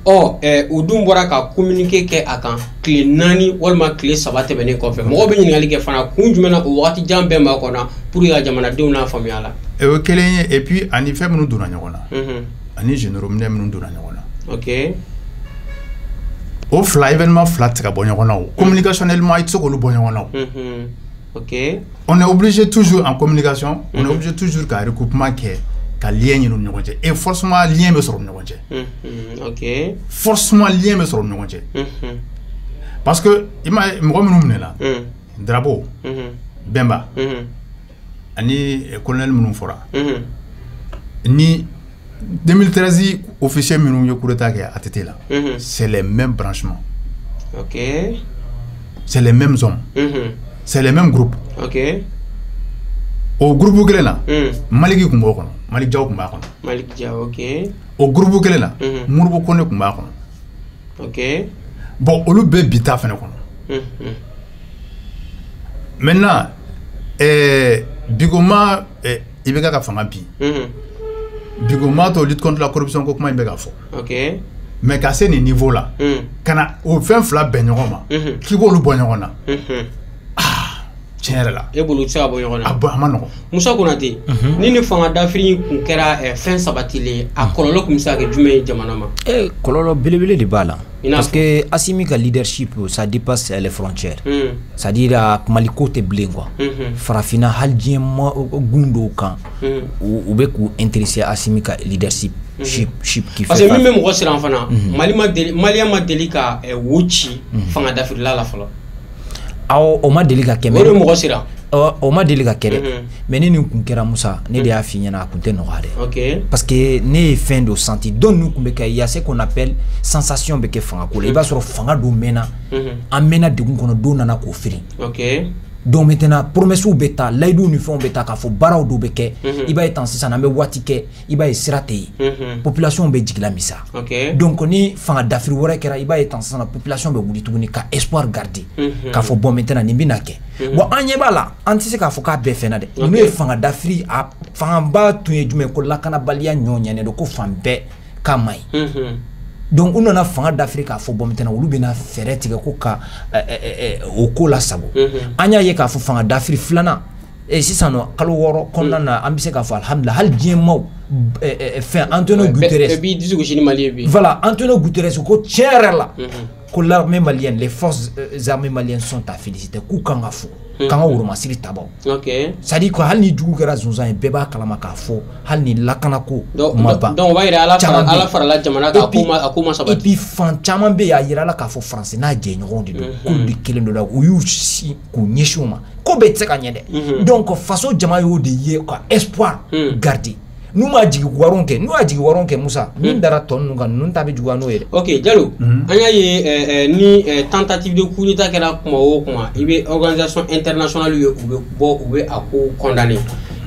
o dun bɔra ka communiqué kɛ a kan tile 4 walima tile 3 tɛmɛnen kɔfɛ mɔgɔ bɛ ɲininkali kɛ fana kun jumɛn na o wagati jan bɛɛ ma kɔnɔ pour que ka jamanadenw n'a faamuya la. O ye kelen ye et puis ani fɛn minnu donna ɲɔgɔn na ani généraux minnu donna ɲɔgɔn na. OK. O fila événement fila tɛ se ka bɔ ɲɔgɔn na o communicationnellement i tɛ se k'olu bɔ ɲɔgɔn na o. OK. On est obligé toujours en communication on est obligé toujours ka recoupement kɛ ka lien ɲini u ni ɲɔgɔn cɛ et forcément lien bɛ sɔrɔ u ni ɲɔgɔn cɛ. OK. Forcément lien bɛ sɔrɔ u ni ɲɔgɔn cɛ. Parce que i ma mɔgɔ minnu minɛna Darabo Bemba ani colonel minnu fɔra ni 2013 officiel minnu ye coup d'état kɛ ATT la c'est les mêmes branchements. OK. C'est les mêmes hommes. C'est les mêmes groupes. OK. Au groupe kelen na Maliki kun b'o kɔnɔ Malik Diaw kun b'a kɔnɔ. Malik Diaw OK. Au groupe kelen na Modibo Kone kun b'a kɔnɔ. OK. Bon olu bɛɛ bi ta fɛnɛ kɔnɔ. Maintenant Bigoma Ibeka ka fanga bi. Bigoma to lutte contre la corruption ko kuma in bɛ ka fɔ. OK. Mais ka se nin niveau là kana o fɛn fila bɛn ɲɔgɔn ma k'i b'olu bɔ ɲɔgɔn na tiɲɛ yɛrɛ la e bolo tɛ se ka bɔ ɲɔgɔn na a ma nɔgɔn. Musa Konate ni ni fanga dafiri kun kɛra fɛn sabatilen a kɔlɔlɔ kun bɛ se ka kɛ jumɛn ye jamana ma. Kɔlɔlɔ belebele de b'a la parce que Assimi ka leadership ça dépasse les frontières c'est-à-dire a kumaliko tɛ bilen quoi farafinna hali diɲɛ ma gun dɔw kan u bɛ k'u intéresser Assimi ka leadership qui fait parce que min bɛ mɔgɔ siran fana Malien ma deli ka wo ci fanga dafirila la fɔlɔ. O ma deli ka kɛ o de mɔgɔ siran o ma deli ka kɛ dɛ mais ne nin kun kɛra Musa ne de y'a f'i ɲɛna a kun tɛ nɔgɔya dɛ. OK. Parce que ne ye fɛn dɔ senti dɔw ninnu kun bɛ kɛ il y a ce qu'on appelle sensation bɛ kɛ fangako la i b'a sɔrɔ fanga dɔ mɛnna an mɛnna degun kɔnɔ dɔw nana k'o firi. OK. Donc maintenant promesses bɛ taa layidu ni fɛnw bɛ taa k'a fɔ baaraw dɔw bɛ kɛ i b'a ye tan sisan an bɛ waati kɛ i b'a ye sira tɛ yen population bɛ jigila misa. OK. Donc ni fanga dafiri wɛrɛ kɛra i b'a ye tan sisan population bɛ wuli tuguni ka espoir garder k'a fɔ bon maintenant nin bɛna kɛ bon an ɲɛ b'a la an tɛ se k'a fɔ k'a bɛɛ fɛnna dɛ n'o ye fanga dafiri a fangaba tun ye jumɛn ko lakanabaliya ɲɔgɔn don ko fan bɛɛ k'a ma ɲi. Donc u nana fanga dafiri k'a fɔ bon maintenant olu bɛna fɛɛrɛ tigɛ ko ka o ko lasago an y'a ye k'a fɔ fanga dafiri filanan sisan nɔ kalo 6 kɔnɔna na an bɛ se k'a fɔ alhamdulillah hali diɲɛmaw fɛn Antonio Guterres voilà Antonio Guterres ko tiɲɛ yɛrɛ la ko l'armée malienne les forces armées maliennes sont à féliciter k'u kan ka fo kan ka woromasiri tabaw. OK. C'est-à-dire que hali ni jugu kɛra zonzan ye bɛɛ b'a kalama k'a fɔ hali ni lakanako ma ban. Donc o b'a yira ala farala jamana kan a ko ma sabati. Et puis fan caman bɛ yen a yira la k'a fɔ France n'a jɛɲɔgɔnw de don k'olu de kelen don la u y'u si k'u ɲɛsin u ma ko bɛɛ tɛ se ka ɲɛ dɛ. Donc faso jama y'o de ye ka espoir garder. N'u ma jigi waron kɛ n'u y'a jigi waron kɛ Musa min dara tɔ ninnu kan ninnu ta bɛ juguya n'o ye dɛ. OK Jalo an y'a ye ni tentative de coup d'état kɛra kuma o kuma i bɛ organisation internationale ye u bɛ bɔ u bɛ a ko condamner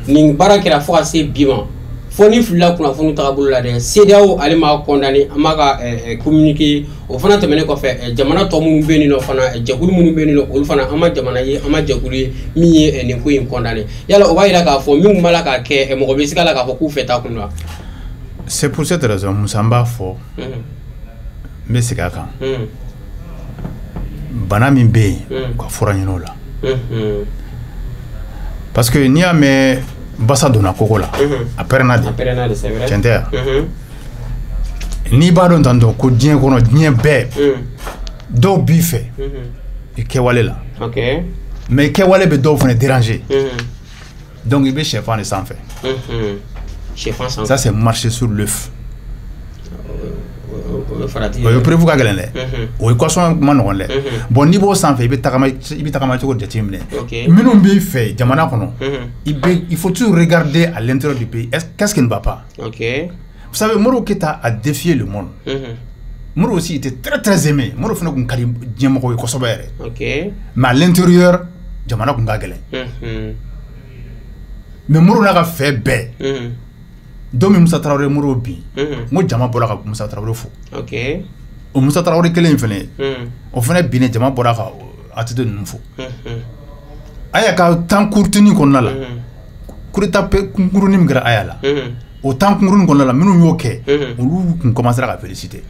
nin baara kɛra fo ka se bi ma foni fila kunnafoni tagabolo la dɛ CEDEAO ale m'a condamné an m'a ka communiqué o fana tɛmɛnen kɔfɛ jamana tɔ minnu bɛ yen nɔ fana jɛkulu minnu bɛ yen nɔ olu fana an ma jamana ye an ma jɛkulu ye min ye nin ko in condamné yala o b'a yira k'a fɔ min b'a la k'a kɛ mɔgɔ bɛ se k'a la k'a fɔ k'u fɛ t'a kun wa. C'est pour cette raison Musa n b'a fɔ n bɛ segin a kan bana min bɛ yen ka fura ɲini o la parce que n'i y'a mɛn basa donna koko la a pɛrɛnna de tiɲɛ tɛ yan n'i b'a dɔn tantɔ ko diɲɛ kɔnɔ diɲɛ bɛɛ dɔw b'i fɛ i kɛwale la mais i kɛwale bɛ dɔw fana déranger donc i bɛ sɛfan de sanfɛ ça c'est marcher sur l'œuf o ye prévu ka gɛlɛn dɛ o ye kɔsɔn ma nɔgɔn dɛ bon n'i b'o sanfɛ i bɛ tagama cogo jateminɛ minnu b'i fɛ jamana kɔnɔ il faut toujours regarder à l'intérieur du pays qu'est-ce qui ne va pas. Vous savez, Moro Keïta a défié le monde. Moro aussi était très aimé. Moro fana kun kadi diɲɛmɔgɔ ye kosɛbɛ yɛrɛ mais à l'intérieur jamana kun ka gɛlɛn mais Moro n'a ka fɛ bɛɛ donc Musa Traoré Moro bi mo jama bɔra ka Musa Traoré fo o Musa Traoré kelen fɛnɛ o fɛnɛ bi ne jama bɔra ka attitude ninnu fo aya ka temps courtini kɔnɔna la coup d'état kunkurunin min kɛra aya la o temps kunkurunin kɔnɔna la minnu y'o kɛ olu kun commencera ka féliciter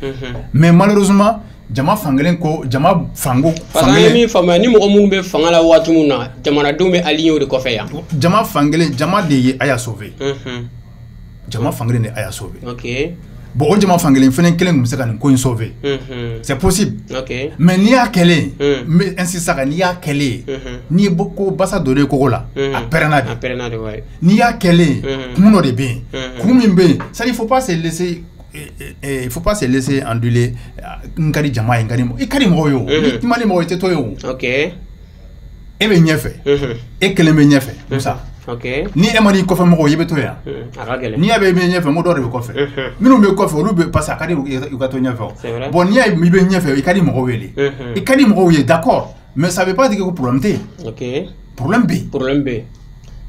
mais malheureusement jama fankelen ko jama fango fankelen min faamuya ni mɔgɔ minnu bɛ fanga la waati min na jamanadenw bɛ aligné o de kɔfɛ yan jama fankelen jama de ye aya sauvé jama fankelen de aya sauvé bon o jama fankelen fɛnɛ kelen kun bɛ se ka nin ko in sauver c'est possible mais n'i y'a kɛlen n bɛ insister kan n'i y'a kɛlen n'i ye ko basa donné koko la a pɛrɛnna de n'i y'a kɛlen kun dɔ de bɛ yen kun min bɛ yen c'est à dire il faut pas se laisser enduler n ka di jama ye n ka di i ka di mɔgɔw ye o i ma di mɔgɔ i tɛ to ye o e bɛ ɲɛfɛ e kelen bɛ ɲɛfɛ Musa ni e ma di kɔfɛ mɔgɔw i bɛ to yan n'i y'a bɛ i bɛ ɲɛfɛ n ko dɔw de bɛ kɔfɛ minnu bɛ kɔfɛ olu bɛ parce que a ka di u ka to ɲɛfɛ bon n'i y'a ye i bɛ ɲɛfɛ i ka di mɔgɔw wele i ka di mɔgɔw ye d'accord mais ça veut pas dire que problème tɛ yen problème bɛ yen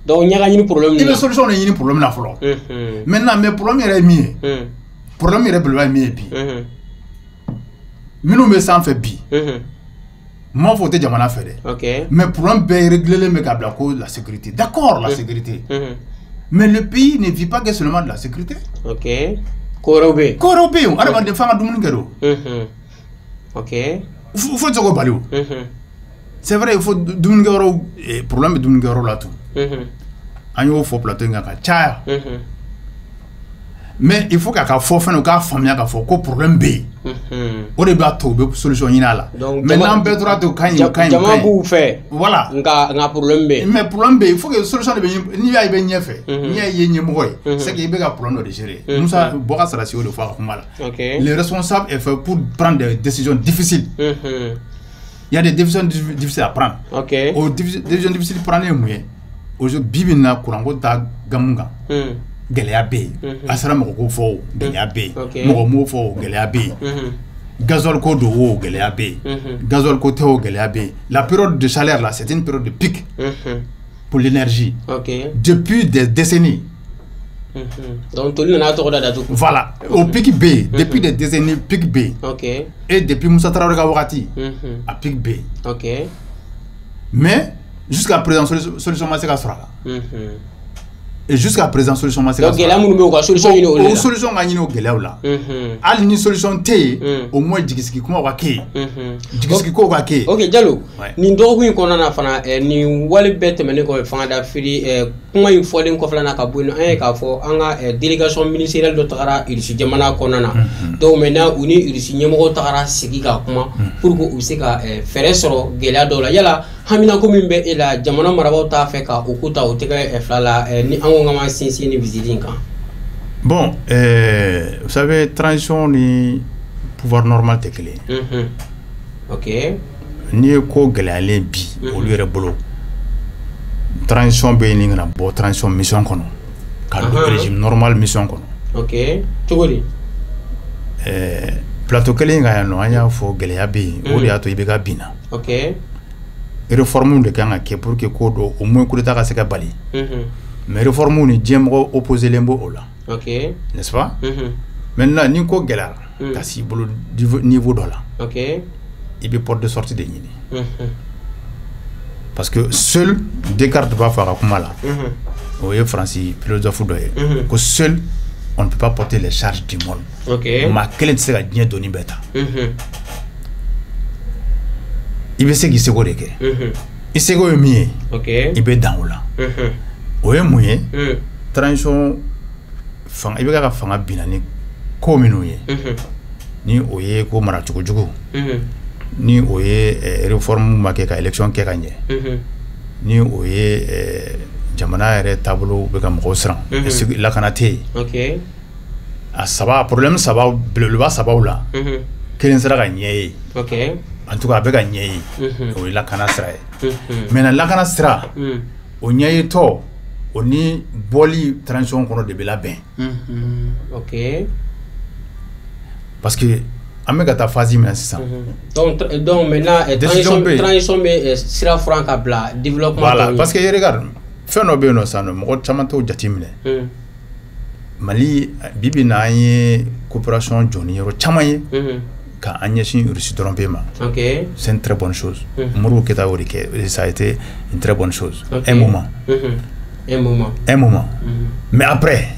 donc ɲaga ɲini problème i bɛ solution de ɲini problème na fɔlɔ maintenant mais problème yɛrɛ ye min ye problème yɛrɛ belebeleba ye min ye bi minnu bɛ sanfɛ bi moi faut te jamana fɛ dɛ mais problème bɛɛ réglé bɛ ka bila ko la sécurité d'accord la sécurité mais le pays ne vit pas que seulement de la sécurité ko wɛrɛw bɛ yen adamaden f'an ka dumuni kɛ do faut tɛ se k'o bali o c'est vrai il faut dumunikɛyɔrɔw problème bɛ dumunikɛyɔrɔ la tun an y'o fɔ plateau in kan ka caya mais il faut k'a ka fɔ fɛnɛ u k'a faamuya k'a fɔ ko problème bɛ yen o de b'a to u bɛ solution ɲini a la mais n'an bɛɛ tora to kan jama b'u fɛ voilà nka problème bɛ yen mais problème bɛ yen il faut que solution de bɛ ɲini n'i y'a ye i bɛ ɲɛfɛ n'i y'a ye ɲɛmɔgɔ ye c'est que i bɛ ka problème dɔ de gérer Musa Bɔka Sarasi o de fɔ a ka kuma la le responsable est fait pour prendre des décisions difficiles il y a des décisions difficiles à prendre o décisions difficiles prendre ye mun ye aujourd'hui bi bi in na kuranko ta gamu kan gɛlɛya bɛ yen a sera mɔgɔ ko fɔ o gɛlɛya bɛ yen mɔgɔ m'o fɔ o gɛlɛya bɛ yen gasoil ko don o gɛlɛya bɛ yen gasoil ko tɛ o gɛlɛya bɛ yen la période de chaleur là c'est une période de pic pour l'énergie depuis des décennies donc toli nana tɔgɔ da datugu voilà o pic bɛ yen depuis des décennies pic bɛ yen et depuis Musa Traoré ka wagati a pic bɛ yen mais jusqu'à présent solution ma se ka sɔrɔ a la et jusqu'à présent solution ma se ka sɔrɔ gɛlɛya minnu bɛ yen u ka solution ɲini olu la o solution ka ɲini o gɛlɛyaw la hali ni solution tɛ yen au moins jigisigi kumaw ka kɛ yen jigisigi kow ka kɛ yen. ok Jalo nin dɔgɔkun in kɔnɔna na fana nin wale bɛɛ tɛmɛnen kɔfɛ fangadafili kuma in fɔlen kɔfɛla na ka bɔ yen nɔ an ye k'a fɔ an ka délégation ministérielle dɔ tagara Irisi jamana kɔnɔna na donc maintenant u ni Irisi ɲɛmɔgɔw tagara sigi ka kuma pour que u se ka fɛɛrɛ sɔrɔ gɛlɛya dɔw la yala haminako min bɛ e la jamana marabaaw t'a fɛ ka o ko ta o tɛ kɛ fila la ni an ko k'an ma sinsin ni visite in kan. Bon, vous savez, transition ni pouvoir normal tɛ kelen ye. Ok. N'i ye ko gɛlɛyalen bi olu yɛrɛ bolo transition bɛ yen ni kana bɔ transition mission kɔnɔ ka don régime normal mission kɔnɔ. Ok, cogo di? Plateau kelen in kan yan nɔ an y'a fɔ gɛlɛya bɛ yen o de y'a to i bɛ ka binna. Ok. Réforme de kan ka kɛ pour que ko dɔ au moins coup d'état ka se ka bali. Mais réforme ni diɲɛmɔgɔ opposé len b'o la. Ok. N'est-ce pas? Maintenant, ni ko gala, kasi bolo niveau dollar. Ok. Il peut porte de sortie de Nini. Parce que seul Descartes va faire comme là. Oui, Francis, philosophe d'oeil. Que seul on ne peut pas porter les charges du monde. Ok. Ma quelle est la bien donnée bêta. Il veut se qui se corrige. Il se corrige mieux. Ok. Il peut dans là. Oui, moyen. Transition. Fang, il veut que fanga binani comme nous ni oye ko mara chukuchuku ni oye réforme make ka élection ke kanye ni oye jamana ere tableau be kam rosran la kanate ok a saba problème saba le ba saba là kelen sera gagné ok en tout cas be gagné o la kanasra mais na la kanasra o nyaye to oni boli transition kono de bela ben ok parce que amega ta phase mais c'est ça donc maintenant transition mais sera franc à bla développement voilà parce que regarde fait no be no ça no mo chamanto jatimne Mali bibi na yi coopération joni ro chamaye ka anya sin Russie trompé ma ok c'est une très bonne chose moro keta wori ke ça a été une très bonne chose un moment mais après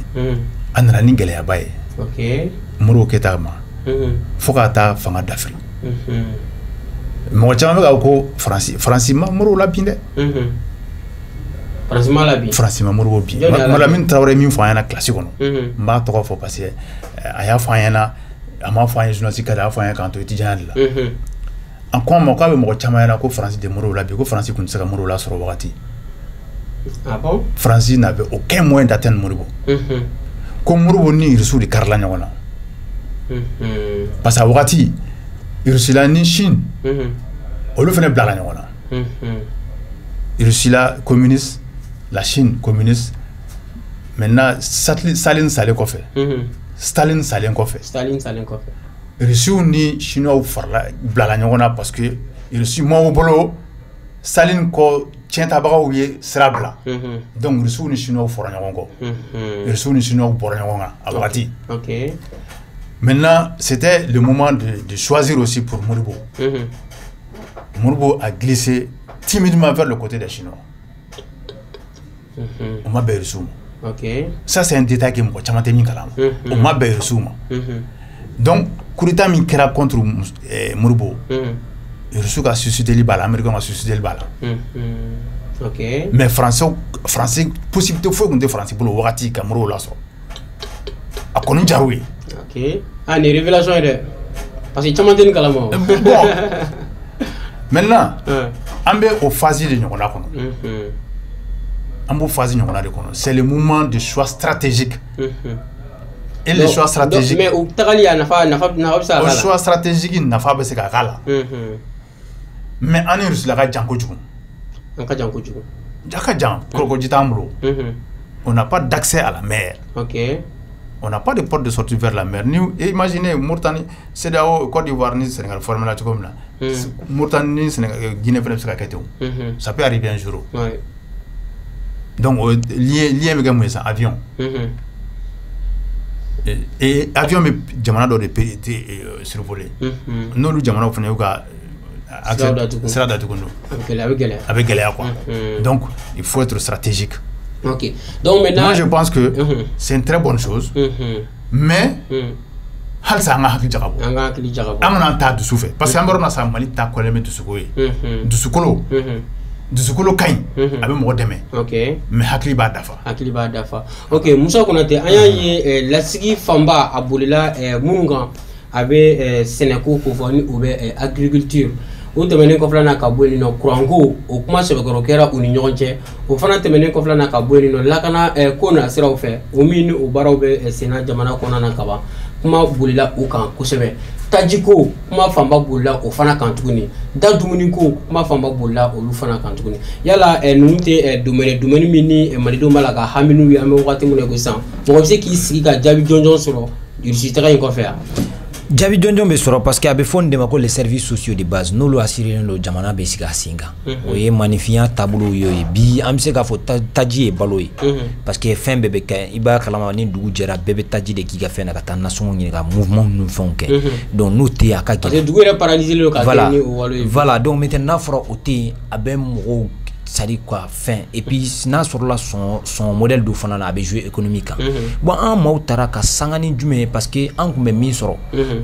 on a ni gele abaye ok moro keta ma Fokata fanga d'Afrique. Mo chama ga ko France ma moro la binde. France ma moro bi. Mala min tawre min fa yana classique no. Mba to ko fo passer aya fa yana ama fa yana journaliste kada fa yana kanto étudiant la. En quoi mo ka be mo chama yana ko France de moro la bi ko France kun saka moro la soro wakati. Ah bon? France n'avait aucun moyen d'atteindre Moribo. Comme Moribo ni reçu de Carla nyona. Parce que wakati Russie ni Chine on le fait blague nyona Russie la communiste la Chine communiste maintenant Staline Salé ko fait Staline Salé ko fait Russie ni chinois farla blague nyona parce que Russie mo bolo Staline ko tienta baga ouye srabla donc Russie ni chinois fora nyongo Russie ni chinois bora nyonga a wakati OK. Maintenant, c'était le moment de choisir aussi pour Moribo. Moribo a glissé timidement vers le côté des Chinois. On m'a berçu. Ça, c'est un détail qui m'a chamate min kalam. On m'a berçu. Donc, Kurita min kera contre Moribo. Russie a suscité le bal, l'Américain a suscité le bal. Mais français possibilité faut qu'on français pour le wakati ka Moribo la so. A konu jaroui. OK. Ah, les révélations parce que chamate min kalam. Bon. Maintenant, on est au phase de nyona kono. C'est le moment de choix stratégique. Et les choix stratégiques. Mais au tagali na fa ça. Le choix stratégique na fa be se ka kala. Mais en Russie la ka janko jugu. En ka janko jugu. Jaka jan kroko jitamlo. On n'a pas d'accès à la mer. OK. On n'a pas de porte de sortie vers la mer. Imaginez Mauritanie, CEDEAO, Côte d'Ivoire, ni Sénégal, formé là comme là. Mauritanie, Sénégal, Guinée, ça peut arriver un jour. Ouais. Donc, lié avec ça, avion. Et avion, mais Djamana doit être survolé. Nous, le Djamana, on a avec Galéa, quoi. Donc, il faut être stratégique. OK. Donc maintenant, moi je pense que c'est une très bonne chose. Mais hal sa nga hakli jagabo. Amana ta du souffle parce que amaro na sa mali ta ko leme du sukoy. Du sukolo kay abe mo deme. OK. Mais hakli ba dafa. OK, Moussa Konate anya ye la sigi famba abolila munga abe Sénégal ko foni obe agriculture. O tɛmɛnen kɔfɛ na ka bɔ yen nɔ kuranko o kuma sɛbɛkɔrɔ kɛra u ni ɲɔgɔn cɛ o fana tɛmɛnen kɔfɛ na ka bɔ yen nɔ lakana ko na siraw fɛ o min ni o baaraw bɛ senna jamana kɔnɔna na kaban kuma bolila o kan kosɛbɛ tajiko kuma fanba bolila o fana kan tuguni da dumuni ko kuma fanba bolila olu fana kan tuguni yala ninnu tɛ domaine min ni malidenw b'a la ka hami n'u ye an bɛ wagati min na ko sisan mɔgɔ bɛ se k'i sigi ka jaabi jɔnjɔn sɔrɔ Russie taga in kɔfɛ yan. Jabi jonjon be sɔrɔ parce que a bɛ fɔ nin de ma ko les services sociaux de base n'olu assurélen don jamana bɛ sigi a sen kan o ye manifinya taabolo ye bi an bɛ se k'a fɔ taji ye balo ye parce que fɛn bɛɛ bɛ kɛ i b'a kalama ni dugu jɛra bɛɛ bɛ taji de k'i ka fɛn na ka taa nasɔngɔ ɲini ka mouvement ninnu fɛnw kɛ donc n'o tɛ yen a ka gɛlɛn dugu yɛrɛ paralysé don ka kɛ ni o wale ye voilà donc maintenant n'a fɔra o tɛ yen a bɛ mɔgɔw c'est-à-dire quoi fin et puis n'a sɔrɔla son modèle do fana na a bɛ jouer économie kan bon an maaw taara ka sanga ni jumɛn ye parce que an kun bɛ min sɔrɔ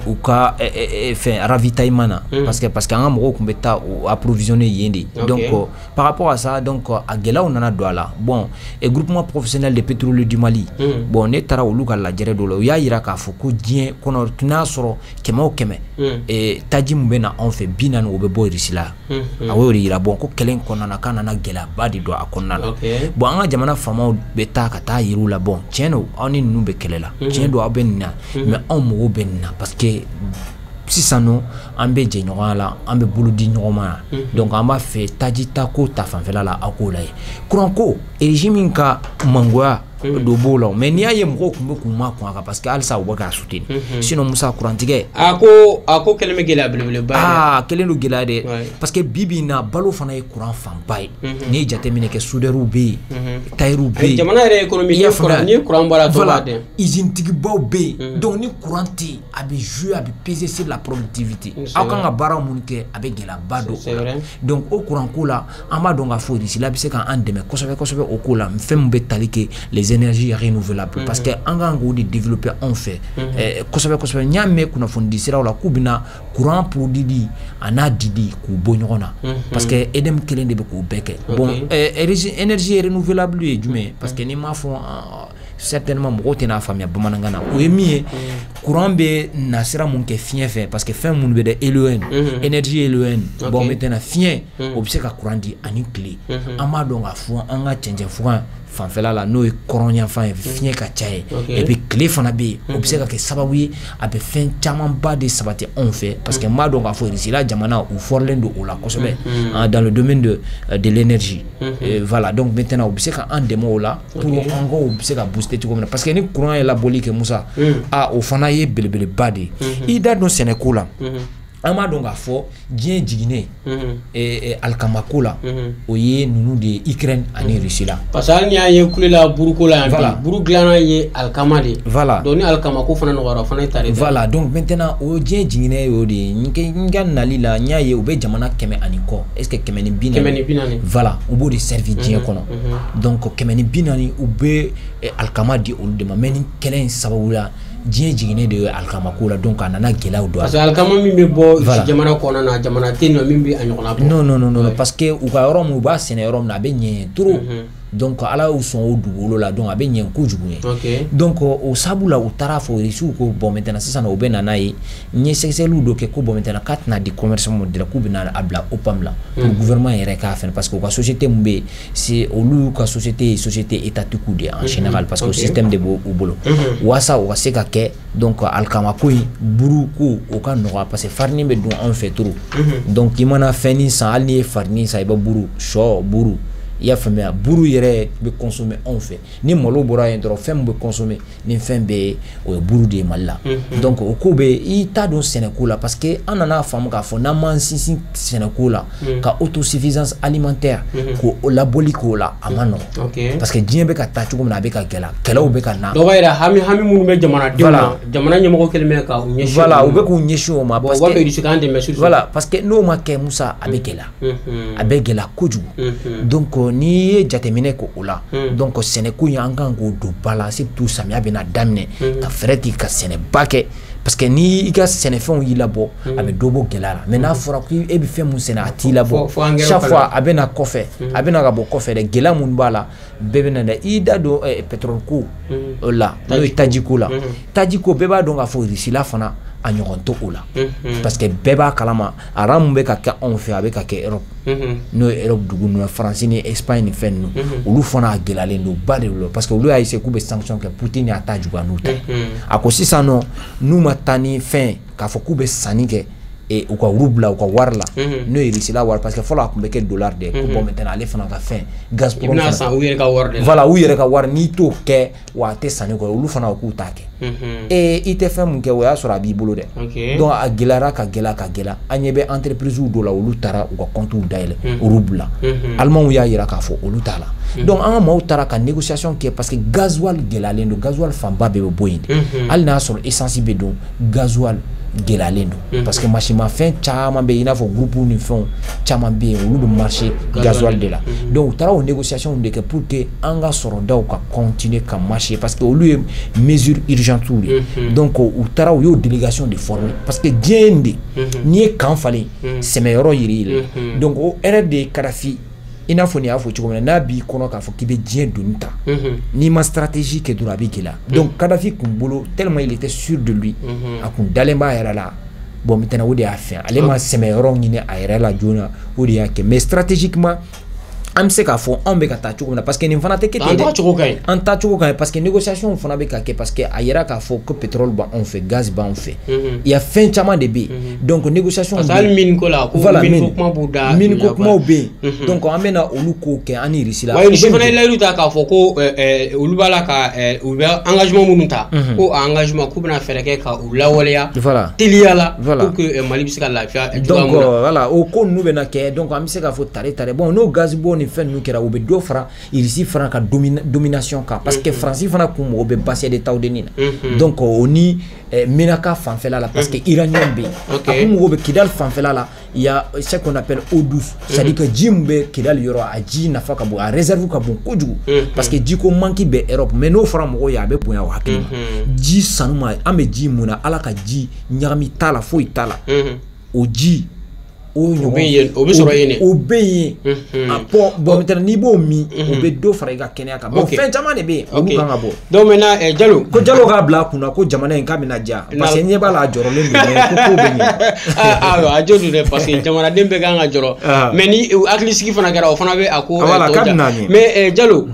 u ka fɛn ravitaillement na parce que an ka mɔgɔw kun bɛ taa o approvisionner yen de donc par rapport à ça donc a gɛlɛyaw nana don a la bon groupement professionnel de pétrole du Mali bon ne taara olu ka lajɛrɛ dɔ la u y'a yira k'a fɔ ko diɲɛ kɔnɔ n'a sɔrɔ kɛmɛ o kɛmɛ taji min bɛ na anw fɛ 40 o bɛ bɔ Russie la a y'o de yira bon ko kɛlɛ in kɔnɔna na k'a nana gɛlɛyaba de don a kɔnɔna la bon an ka jamana faamaw bɛ taa ka taa yiriw la bon tiɲɛ don aw ni ninnu bɛ kɛlɛ la tiɲɛ don aw bɛ nin na mais anw mago bɛ nin na parce que sisan nɔ an bɛ jɛ ɲɔgɔnya la an bɛ bolo di ɲɔgɔn ma donc an b'a fɛ taji ta ko ta fanfɛla la aw k'o lajɛ courant ko régime min ka mangoya do b'o la mais n'i y'a ye mɔgɔw tun bɛ k'u ma kun a kan parce que halisa u bɛ k'a soutenir sinon Musa kurantigɛ a ko kɛlen bɛ gɛlɛya belebeleba ye kɛlen don gɛlɛya de parce que bi in na balo fana ye courant fanba ye n'i ye jateminɛ kɛ soudeurs bɛ yen tailleurs bɛ yen jamana yɛrɛ économie ni courant bɔra tɔ b'a dɛn usine tigibaw bɛ yen donc ni courant tɛ yen a bɛ jouer a bɛ peser sur la productivité aw kan ka baara minnu kɛ a bɛ gɛlɛyaba don o la donc o courant ko la an b'a dɔn k'a fɔ Russie la bɛ se k'an dɛmɛ kosɛbɛ kosɛbɛ o ko la fɛn min bɛ tali kɛ les énergies renouvelables parce que an kan k'o de développer anw fɛ kosɛbɛ kosɛbɛ n y'a mɛn kunnafoni di siraw la k'u bɛna courant produit a n'a didi k'u bɔ ɲɔgɔn na parce que EDM kelen de bɛ k'o bɛɛ kɛ bon énergie renouvelable ye jumɛn ye parce que n'i m'a fɔ certainement mɔgɔw tɛna faamuya bamanankan na o ye min ye courant bɛ nasira mun kɛ fiɲɛ fɛ parce que fɛn minnu bɛ dɛ éolienne énergie éolienne bon maintenant fiɲɛ o bɛ se ka courant di ani tile an b'a dɔn k'a fɔ an ka cɛncɛn fugan fanfɛla la n'o ye kɔrɔnyanfan ye fiɲɛ ka ca ye et puis tile fana bɛ yen o bɛ se ka kɛ sababu ye a bɛ fɛn camanba de sabati anw fɛ parce que n b'a dɔn k'a fɔ Russie la jamana u fɔrilen don o la kosɛbɛ dans le domaine de l'énergie voilà donc maintenant u bɛ se ka an dɛmɛ o la pour an k'o bɛ se ka booster cogo min na parce que ni courant ye labɔli kɛ Musa o fana ye belebeleba de ye i da dɔn sɛnɛko la an b'a dɔn k'a fɔ diɲɛ jiginnen alikamako la o ye ninnu de ye Ukraine ani Russie la parce que hali n'i y'a ye kulela buruko la yan bi buru dilanna ye alikama de voilà donc ni alikamako fana nɔgɔyara o fana ye tare voilà donc maintenant o diɲɛ jiginnen ye o de ye n ka nali la n y'a ye u bɛ jamana 100 ani kɔ est ce que 140 voilà u b'o de servir diɲɛ kɔnɔ donc 140 u bɛ alikama di olu de ma mais ni kɛlɛ in sababu la diɲɛ jiginnen de ye alikamako la donc a nana gɛlɛyaw don parce que alikama min bɛ bɔ jamana kɔnɔna na jamana tɛ yen nɔ min bɛ a ɲɔgɔnna bɔ non parce que u ka yɔrɔ min u b'a sɛnɛ yɔrɔ min na a bɛ ɲɛ trop donc ala y'u sɔn o dugukolo la donc a bɛ ɲɛ kojugu ye donc o sabu la u taara fɔ Rusiw ko bon maintenant sisan u bɛ na n'a ye n ye sɛgɛsɛgɛliw dɔ kɛ ko bon maintenant k'a tɛna di commerçant ma direct k'u bɛna a bila OPAM la pour gouvernement yɛrɛ k'a fɛn parce que u ka société min bɛ yen c'est olu ka société ye société étatique de en général parce que o système de b'u bolo walasa u ka se ka kɛ donc alikamako in buru ko o ka nɔgɔya parce que farine bɛ don anw fɛ trop donc i mana fɛn nin san hali n'i ye farine san i bɛ buru sɔ buru i y'a faamuya buru yɛrɛ bɛ consommer anw fɛ ni malo bɔra yen dɔrɔn fɛn min bɛ consommer ni fɛn bɛɛ ye o ye buru de ye Mali la donc o ko bɛ i t'a dɔn sɛnɛko la parce que an nana faamu k'a fɔ n'an m'an sinsin sɛnɛko la ka autosuffisance alimentaire k'o labɔli k'o la a ma nɔgɔn parce que diɲɛ bɛ ka taa cogo min na a bɛ ka gɛlɛya kɛlɛw bɛ ka na dɔw yɛrɛ hami minnu bɛ jamanadenw na jamana ɲɛmɔgɔ kɛlen bɛ ka u ɲɛsin voilà u bɛ k'u ɲɛsin o ma parce que Russie k'an dɛmɛ sur voilà parce que n'o ma kɛ Musa a bɛ gɛlɛya a bɛ gɛlɛya kojugu donc n'i ye jateminɛ kɛ o la donc sɛnɛko in an kan k'o don ba la surtout samiya bɛna daminɛ ka fɛɛrɛ tigɛ ka sɛnɛba kɛ parce que ni i ka sɛnɛfɛnw y'i labɔ a bɛ dɔ bɔ gɛlɛya la mais n'a fɔra ko e bɛ fɛn mun sɛnɛ a t'i labɔ chaque fois a bɛna kɔfɛ a bɛna ka bɔ kɔfɛ dɛ gɛlɛya mun b'a la bɛɛ bɛna dɛ i da don pétrole ko la n'o ye taji ko la taji ko bɛɛ b'a dɔn k'a fɔ Russie la fana a ɲɔgɔn to o la parce que bɛɛ b'a kalama ara mun bɛ ka kɛ anw fɛ a bɛ ka kɛ Europe n'o ye Europe dugu ninnu France ni Espagne ni fɛn ninnu olu fana a gɛlɛyalen don ba de lo parce que olu y'a essayé k'u bɛ sanction kɛ Poutine y'a ta juguya n'u ta a ko sisan nɔ n'u ma taa ni fɛn k'a fɔ k'u bɛ sanni kɛ et ou ka rouble ou ka war la no irisi la war parce que fala ko be ke dollar de ko bon maintenant aller fana ka fin Gazprom ibna san ou yere ka war de voilà ou yere ka war ni to ke wa te sani ko ulu fana ko ta ke et ite fait mun ke o ya sura bi bolo de donc a gelara ka gela anyebe entreprise do la ulu tara ou ka compte ou daile rouble allemand ou ya yera ka fo ulu tala donc an ma tara ka négociation ke parce que gasoil gelalendo gasoil famba be boyinde al na sur essence be do gasoil gelalendo parce que machine fin chama be ina fo groupe ni fond chama be ulu be marché gasoil de là donc tara o négociation de que pour que anga soroda ou ka continuer ka marcher parce que ulu mesure urgente donc ou tara o yo délégation de former parce que diende ni kan fallait c'est meilleur yiri donc o RD Kadhafi ina fo ni afo chiko na bi kono ka fo kibe dien dunta ni ma stratégie que dura bi kila donc Kadhafi kumbolo tellement il était sûr de lui akun dalemba era la bon maintenant o de a fait ale ma semero ni a era la jona o de yake mais stratégiquement am se ka fo on be ka ta choko na parce que ni fana te kete en ta choko parce que négociation fana be ka ke parce que ayera ka fo que pétrole ba on fait gaz ba on fait il y a fin chama de bi donc négociation ça mine ko la ko mine ko kuma buda mine ko kuma be donc on amena olu ko ke ani risi la wa ni fana la luta ka fo ko olu bala ka ou engagement mununta ko engagement ko bena fere ke ka ula waleya voilà tiliala pour que Mali bi se ka lafia donc voilà o ko nu be na ke donc am se ka fo tare bon no gaz bon ni fait nous qui a oube do fra ici fra ka domination ka parce que France fana ko oube basé de taw de nina donc oni menaka fanfela la parce que iranien be ko oube kidal fanfela la il y a ce qu'on appelle eau douce c'est à dire que jimbe kidal yoro a ji na fa ka bo a réserve ka bon kojugu parce que ji ko manki be Europe mais no fra mo ya be boya wa hakima ji sanuma ame ji muna ala ka ji nyami tala fo itala o ji obe soro yene obe apo bon maintenant ni bo mi obe do fara ga kenya ka bon fin jamana de be o kan ga bo donc maintenant Diallo ko Diallo ga bla kuna ko jamana en ka mina ja parce que nyeba la joro le ko be ni a jodu de parce que jamana dembe ga nga joro mais ni akli sigi fana gara o fana be ako mais Diallo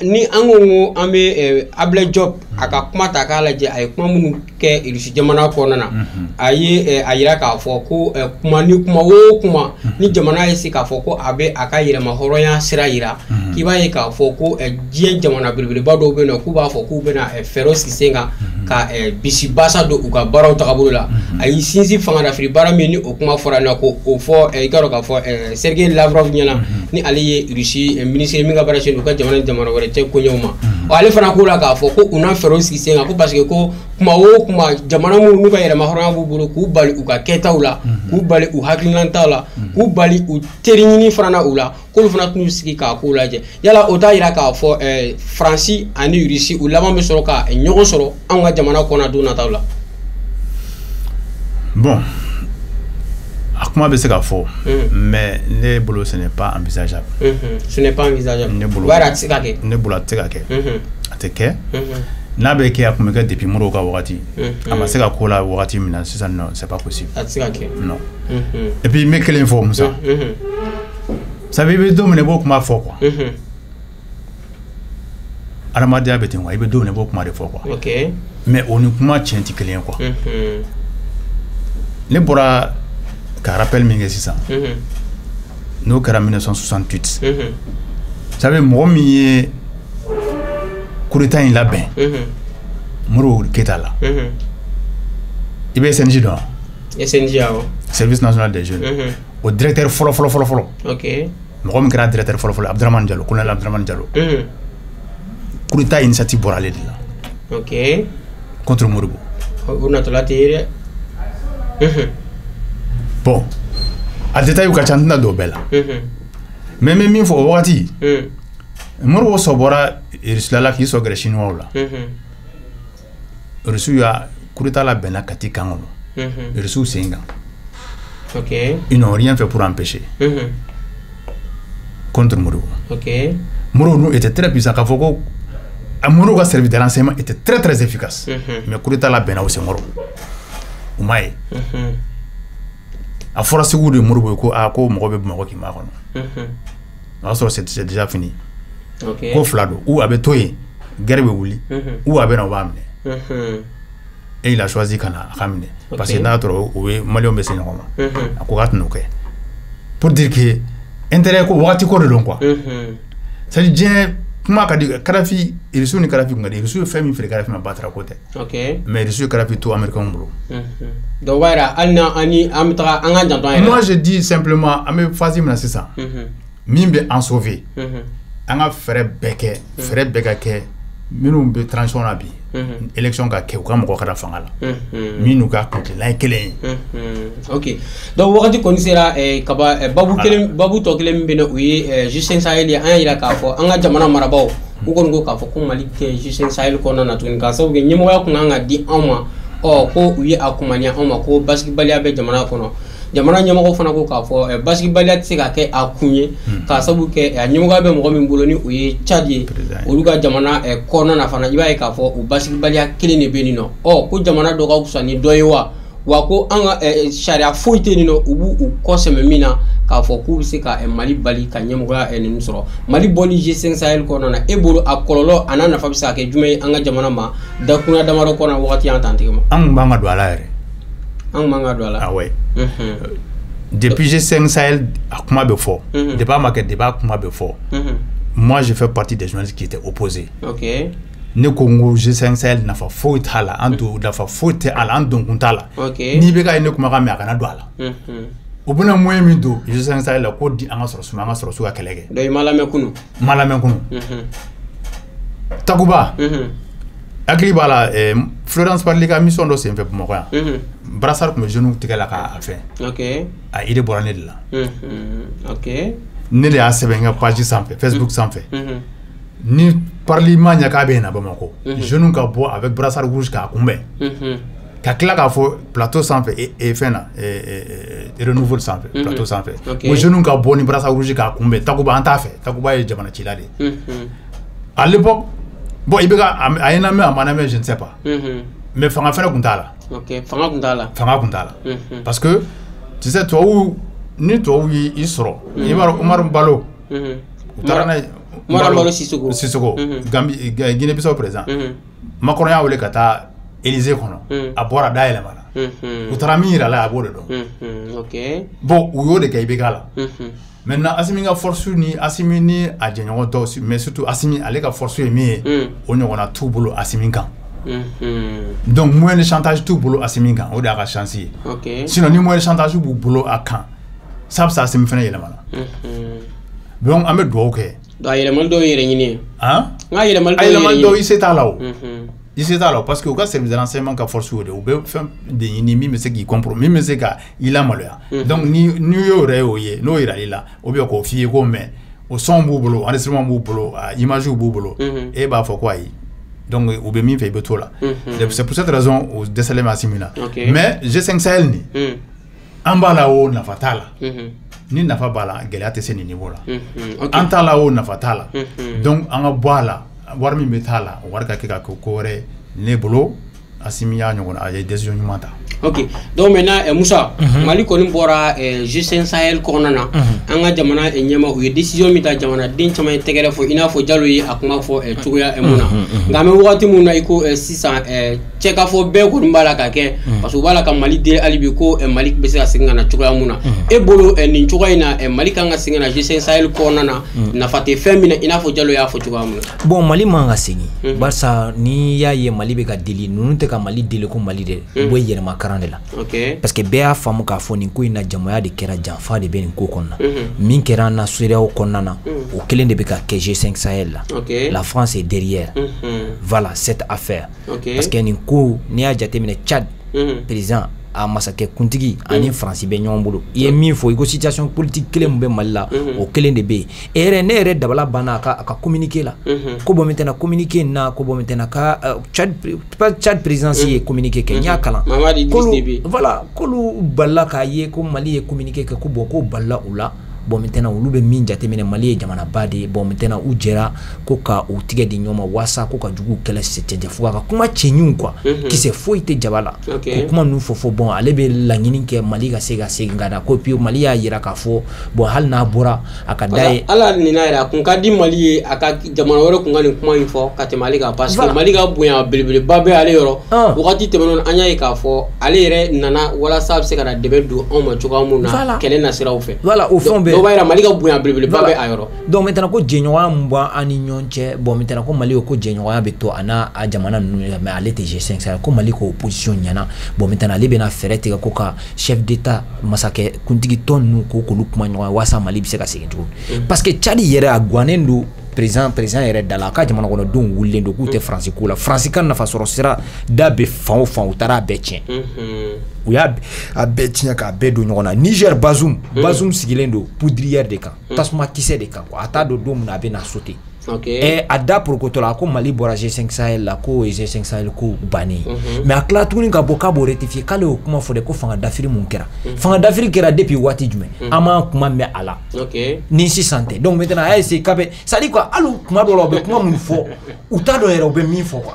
ni ango ambe Ablaye Diop aka kuma ta ka laje ay kuma munu ke ilusi jamana ko nana ayi ayira ka fo ko kuma ni kuma wo kuma ni jamana yesi ka fo ko abe aka yira ma horoya sira yira ki ba yi ka fo ko je jamana bilbil ba do be no ku ba fo ku be na ferosi senga ka bisi basa do u ka baraw ta kabulu la ayi sinzi fanga da fri bara meni o kuma fora na ko o fo ikaro ka fo Sergei Lavrov nyana ni aliye Russie ministre mi ga bara chez ka jamana wore te ko nyoma o ale fana ko la ka fo ko una ferosi senga ko parce que ko kuma wo kuma jamana mu nu ka yira ma horoya bu bulu ku bali u ka ketawla ku bali u haklintala ku bali u terinyini fana ula ko fana tunu sigi ka ko laje yala o ta yira ka fo France ani Russie u lama be soro ka nyogo soro an ga jamana ko na do na tawla bon akuma be se ka fo mais ne bolo ce n'est pas envisageable ce n'est pas envisageable ne bolo wara tsikake ne bolo tsikake ateke n'a be ke akuma ke depuis moro ka wakati ama se ka ko la wakati mina ça non c'est pas possible atsikake non et puis me quelle info ça ça veut dire dominer beaucoup ma fo quoi Alamadiya be ten wa ibe dominer beaucoup ma de fo quoi OK mais on ne kuma tienti quelqu'un quoi ne bora ka rappel minge sisa no kara 1968 ça veut mo mi coup d'état in la ben moro ketala ibe SNJ do SNJ awo service national des jeunes au directeur folo OK mo mi kara directeur folo Abdourahmane Diallo colonel Abdourahmane Diallo coup d'état initiative borale de là OK contre Moribo on a la tire bon a détail ka chantna do bela mais min fo wakati Moribo sobora irislala ki so gre chinois la reçu ya coup d'état la bena kati kango reçu senga OK ils n'ont rien fait pour empêcher contre Moribo OK Moribo était très puissant ka foko Moribo service de renseignement était très efficace mais coup d'état la bena au Moribo umaye a fora sigu de Moribo ko a ko mo be mo ki ma kono alors c'est déjà fini OK ko flado ou abe toye gerbe wuli ou abe na ba mne et il a choisi Kana ramener parce que n'a trop oui Malion be sen ngoma ko gatno ke pour dire que intérêt ko wati ko de long quoi ça dit bien kuma ka di Kadhafi il reçu ni Kadhafi ngadi reçu famille frère Kadhafi ma battre à côté mais reçu Kadhafi tout américain bro donc voilà alna ani amtra anga janto moi je dis simplement ame fazi mina c'est ça mimbe en sauver anga frère beke minnu be transition na bi élection ka ke ko mo ko kada fangala minu ka ko la kelen OK donc wakati ko sera kaba babu to kelen be no wi Justin Sahel ya ila ka fo anga jamana marabaw ko gon go ka fo ko Mali ke Justin Sahel ko na tun ka so ge nyimo ya ko nga di ama o ko wi akumania ama ko basketball ya be jamana ko no jamana nyamo fana ko ka fo basketball ya tsika ke akunye ka sabu ke nyamo ga be mo min boloni uyi chadi oluga jamana kono na fana iba ka fo u basketball ya kilini benino o ko jamana do ka kusani doyewa wa ko anga sharia foite ni no ubu u koseme mina ka fo ku se ka Mali bali ka nyamo ga ni nsoro Mali boli G5 Sahel kono na ebolo akololo anana fa bisa ke jume anga jamana ma da kuna damaro kono wakati antantimo ang banga do ala re ah ouais. Depuis G5 Sahel à comment be fort. Débat marqué débat comment be fort. Moi je fais partie des journalistes qui étaient opposés. OK. Ne Congo G5 Sahel n'a pas faute hala ando n'a pas faute ala ando kuntala. OK. Ni be ka ne kuma ka me akana do ala. Obuna moye mi do G5 Sahel la ko di anga soro su ka kelege. Do malame kunu. Takuba. Akili bala Florence Parlika mission do c'est un peu pour moi. Brassard comme genou tigala ka fait. OK. A il est borné là. OK. Ne le a sebenga page sans fait, Facebook sans fait. Ni parlement nya ka be na Bamako. Genou ka bo avec brassard rouge ka kumbe. Ka kila ka fo plateau sans fait et fait na et renouveau sans fait, plateau sans fait. Mo genou ka bo ni brassard rouge ka kumbe takuba anta fait. Takuba e jamana chilade. À l'époque bon il bega ayena me amana me je ne sais pas. Mais fanga fena kuntala. OK, fanga kuntala. Parce que tu sais toi où ni toi où il sera. Omar Balo. Omar Balo Sissoko. Gambie Guinée Bissau présent. Macron ya wole kata Élysée kono. Abora daile mala. Utaramira la abore do. OK. Bon où de kay begala. Maintenant Assimi nga force ni Assimi ni a jenyo do mais surtout Assimi ale ka force mi on y a tout boulot Assimi kan. Donc moi le chantage tout boulot Assimi kan o da ka chance. OK. Sinon ni moi le chantage boulot à kan. Ça Assimi fena yelema. Bon ame do OK. Do yelema do yere nyini. Hein? Nga yelema do il là. Il s'est là parce que au cas service de renseignement ka force ou be fam de yini mais c'est qui compromis mais c'est ka il a malheur. Donc ni yo reoye no ira là o be ko fie ko mais au son boulot enregistrement boulot image boulot et bah faut quoi donc au be mi fait beto là. C'est pour cette raison au déceler Massimina. Mais G5 Sahel ni ambala o na fatala. Ni na fa bala gelate se ni niveau là. Antala o na fatala. Donc anga boala warmi metala warga keka kokore nebolo Assimi nyongona ay décision nyumata. OK. Donc maintenant Moussa Mali koni bora G5 Sahel kornana anga jamana nyama u décision mita jamana din chama tegere fo ina fo jalo yi akuma fo tuya emuna ngame wakati muna iko 600 cheka fo be ko mbala ka ke parce que bala ka Mali de alibi ko Mali be se asinga na tuya muna e bolo ni tuya ina Mali kanga singa na G5 Sahel kornana na fate femina ina fo jalo ya fo tuya muna bon Mali manga singi barsa ni ya ye Mali be ka deli nunte ka Mali deli ko Mali de boy yere makarande la. OK. Parce que bea famu ka fo ni ko ina jamoya de kera janfa de ben ko konna min kera na suria o konna na o kelen de be ka G5 Sahel la. OK. La France est derrière. Voilà cette affaire. OK. Parce que ni ko ni a jate mine Tchad président a massacré kuntigi ani France be nyombulo ye min fo iko situation politique kelen be malla o kelen de be ere ne ere dabala bana ka communiquer la ko bo maintenant communiquer na ko bo maintenant ka Tchad présidentiel communiquer Kenya kala voilà ko lu balla ka ye ko Mali ye communiquer ko bo ko balla ula bon maintenant olu be min jateminɛ Mali ye jamana ba de bon maintenant u jɛra ko ka u tigɛ di ɲɔgɔn ma wasa ko ka jugu kɛlɛ cɛncɛn fo ka kuma cɛɲuw quoi kisɛ foyi tɛ jaba la ko kuma ninnu fɔ bon ale bɛ laɲini kɛ Mali ka se ka segin ka da ko puis Mali y'a yira k'a fɔ bon hali n'a bɔra a ka da ye ala ni n'a yɛrɛ a kun ka di Mali ye a ka jamana wɛrɛ kun ka nin kuma in fɔ ka tɛmɛ ale kan parce que Mali ka bonya belebeleba bɛ ale yɔrɔ wagati tɛmɛnen an y'a ye k'a fɔ ale yɛrɛ nana walasa a bɛ se ka na dɛmɛ don anw ma cogoya mun na kɛlɛ nasiraw fɛ voilà o fɛnw bɛ dɔw b'a yira Mali ka bonya belebeleba bɛ a yɔrɔ donc maintenant ko jɛɲɔgɔnya mun b'an ni ɲɔgɔn cɛ bon maintenant ko Mali ko jɛɲɔgɔnya bɛ to a n'a jamana ninnu mais ale tɛ G5 Sahel ko Mali ko opposition ɲɛna bon maintenant ale bɛna fɛɛrɛ tigɛ ko ka chef d'état masakɛ kuntigi tɔn ninnu k'olu kuma ɲɔgɔn waasa Mali bɛ se ka segin tugun parce que Tchad yɛrɛ a guwanen don président yɛrɛ da la a ka jamana kɔnɔdenw wulilen don k'u tɛ Faransi ko la Faransi ka nafa sɔrɔ sira da bɛ fan o fan u taara a bɛɛ tiɲɛ u y'a a bɛɛ tiɲɛ k'a bɛɛ don ɲɔgɔn na Niger Bazoum sigilen don poudrière de kan tasuma kisɛ de kan quoi a t'a dɔn don min na a bɛ na sauter a da porokotɔ la ko Mali bɔra G5 Sahel la ko G5 Sahel ko bannen mais a tila tuguni ka bɔ k'a b'o rectifier k'ale y'o kuma fɔ dɛ ko fanga dafiri mun kɛra fanga dafiri kɛra depuis waati jumɛn an m'an kuma mɛn a la ni sisan tɛ donc maintenant a y'a essayer k'a bɛ c'est à dire quoi hali kuma dɔw la u bɛ kuma mun fɔ u t'a dɔn yɛrɛ u bɛ min fɔ quoi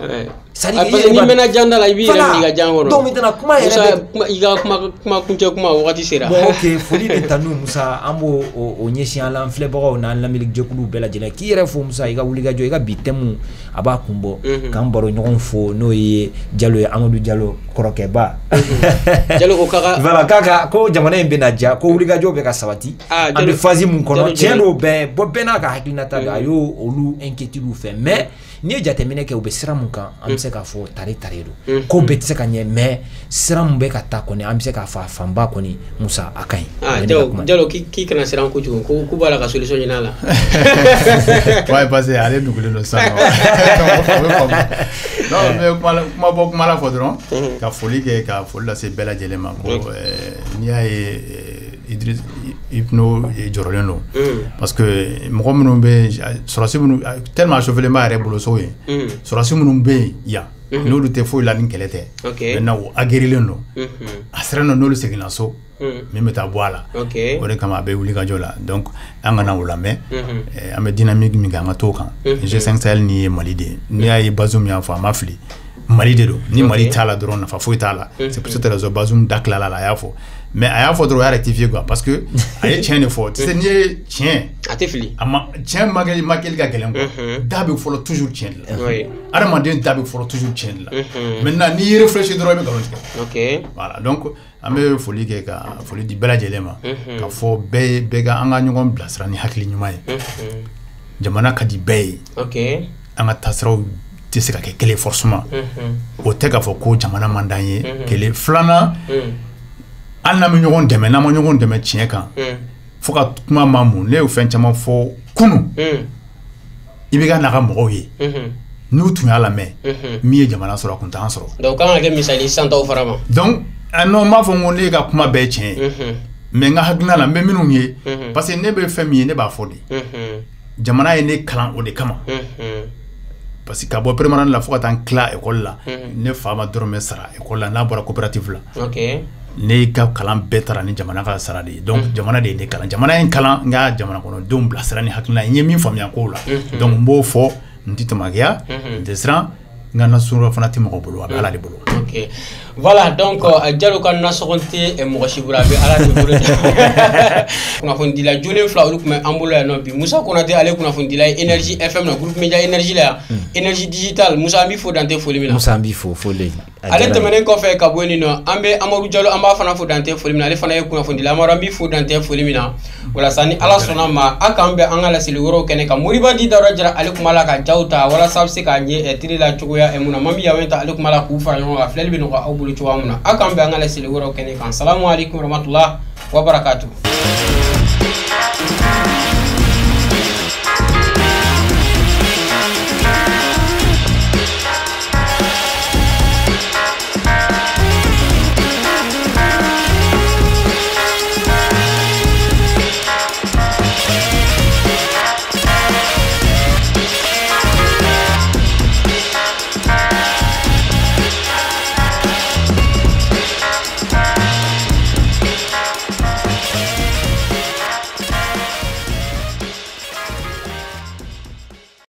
parce que ni mɛnna janda la i b'i yɛrɛ ɲininka jan kɔnɔ donc maintenant kuma yɛrɛ i ka kuma kuncɛ kuma wagati sera bon ok foli de ta n'u Musa an b'o o ɲɛsin an filɛbagaw n'an lamɛnnikɛjɛkuluw bɛɛ lajɛlen k'i yɛrɛ fo Musa i ka wulikajɔ i ka bi thème a b'a kun bɔ k'an baro ɲɔgɔn fo n'o ye Jalo ye Amadou Jalo kɔrɔkɛba Jalo ko k'a voilà k'a ko jamana in bɛna diya ko wulikajɔ bɛ ka sabati an bɛ phase mun kɔnɔ tiɲɛ don bɛɛ n'a ka hakilinata don a y'o olu inquiétude fɛ mais n'i ye jateminɛ kɛ u bɛ sira mun kan an bɛ se k'a fɔ tare don ko bɛɛ tɛ se ka ɲɛ mais sira mun bɛ ka taa kɔni an bɛ se k'a fɔ a fanba kɔni Musa a ka ɲi Jalo k'i kana siran kojugu k'u b'a la ka solution ɲini a la ouais parce que ale dugulen don sisan non mais kuma la fɔ dɔrɔn ka foli kɛ ka foli lase bɛɛ lajɛlen ma ko n'i y'a ye Idriss Ipno jɔrɔlen don parce que mɔgɔ minnu bɛ sɔrɔsi minnu tellement chauffé b'a yɛrɛ bolo so ye sɔrɔsi minnu bɛ yan n'olu tɛ foyi la ni kɛlɛ tɛ maintenant o agirilen don a sera n'olu seginna so min bɛ taa bɔ a la o de kama a bɛ wuli ka jɔ la donc an kana o lamɛn an bɛ dynamique min kɛ an ka t'o kan G5 Sahel ni ye Mali de ye n'i y'a ye Bazoum y'a fɔ a ma fili Mali de don ni Mali t'a la dɔrɔn nafa foyi t'a la c'est pour cette raison Bazoum da tilala la a y'a fɔ mais a y'a fɔ dɔrɔn o y'a rectifier quoi parce que a ye tiɲɛ de fɔ tu sais n'i ye tiɲɛ a tɛ fili tiɲɛ ma kɛli ka gɛlɛn quoi da bɛ fɔlɔ toujours tiɲɛ de la adamaden da bɛ fɔlɔ toujours tiɲɛ de la maintenant n'i ye réfléchir dɔrɔn i bɛ nkalon tigɛ voilà donc an bɛ foli kɛ ka foli di bɛɛ lajɛlen ma ka fɔ bɛɛ ka an ka ɲɔgɔn bilasira ni hakili ɲuman ye jamana ka di bɛɛ ye an ka taasiraw tɛ se ka kɛ kelen forcément o tɛ k'a fɔ ko jamana man d'an ye kelen filanan an n'an bɛ ɲɔgɔn dɛmɛ n'an ma ɲɔgɔn dɛmɛ tiɲɛ kan fo ka kuma ma mun ne y'o fɛn caman fɔ kunun i bɛ ka n'a ka mɔgɔw ye n'u tun y'a lamɛn min ye jamana sɔrɔ a kun t'an sɔrɔ donc kan ka kɛ misali sisan taw fara ma donc non n b'a fɔ n ko ne ka kuma bɛɛ tiɲɛ ye mais n ka hakilina la n bɛ minnu ye parce que ne bɛ fɛn min ye ne b'a fɔ de jamana ye ne kalan o de kama parce que ka bɔ prémarande la fo ka taa n tila école la ne fa ma dɔrɔmɛ sara école la n'a bɔra coopérative la ne ka kalan bɛɛ taara ni jamana ka sara de ye donc jamana de ye ne kalan jamana ye n kalan n ka jamana kɔnɔdenw bilasira ni hakilina ye n ye min faamuya kow la donc n b'o fɔ n tɛ tamakiya n tɛ siran n ka nasɔngɔ fana tɛ mɔgɔ bolo a bɛ ala de bolo voilà donc Jalo ka nasɔngɔ tɛ mɔgɔ si bolo a bɛ ala de bolo kunnafonidila jolen fila olu tun bɛ an bolo yan nɔ bi Musa Konate ale kunnafonidila ye Énergie FM na groupe média Énergie la yan Énergie digital Musa an b'i fo dante foli min na Musa an b'i fo foli ale tɛmɛnen kɔfɛ ka bɔ yen nɔ an bɛ Amadou Jalo an b'a fana fo dante foli min na ale fana ye kunnafonidila Amadou an b'i fo dante foli min na walasa ni ala sɔnna ma a k'an bɛ an ka laseli wɛrɛw kɛnɛ kan Moriba Di Dawuda Jara ale kuma la ka jaw ta walasa a bɛ se k'a ɲɛ teri la cogoya mun na Mami Yawe ta ale kuma la k'u fara ɲɔgɔn kan filɛli bɛ nɔgɔya aw bolo cogoya mun na a k'an bɛn an ka laseli wɛrɛw kɛnɛ kan salamu alaikum warahmatullahi wabarakatuh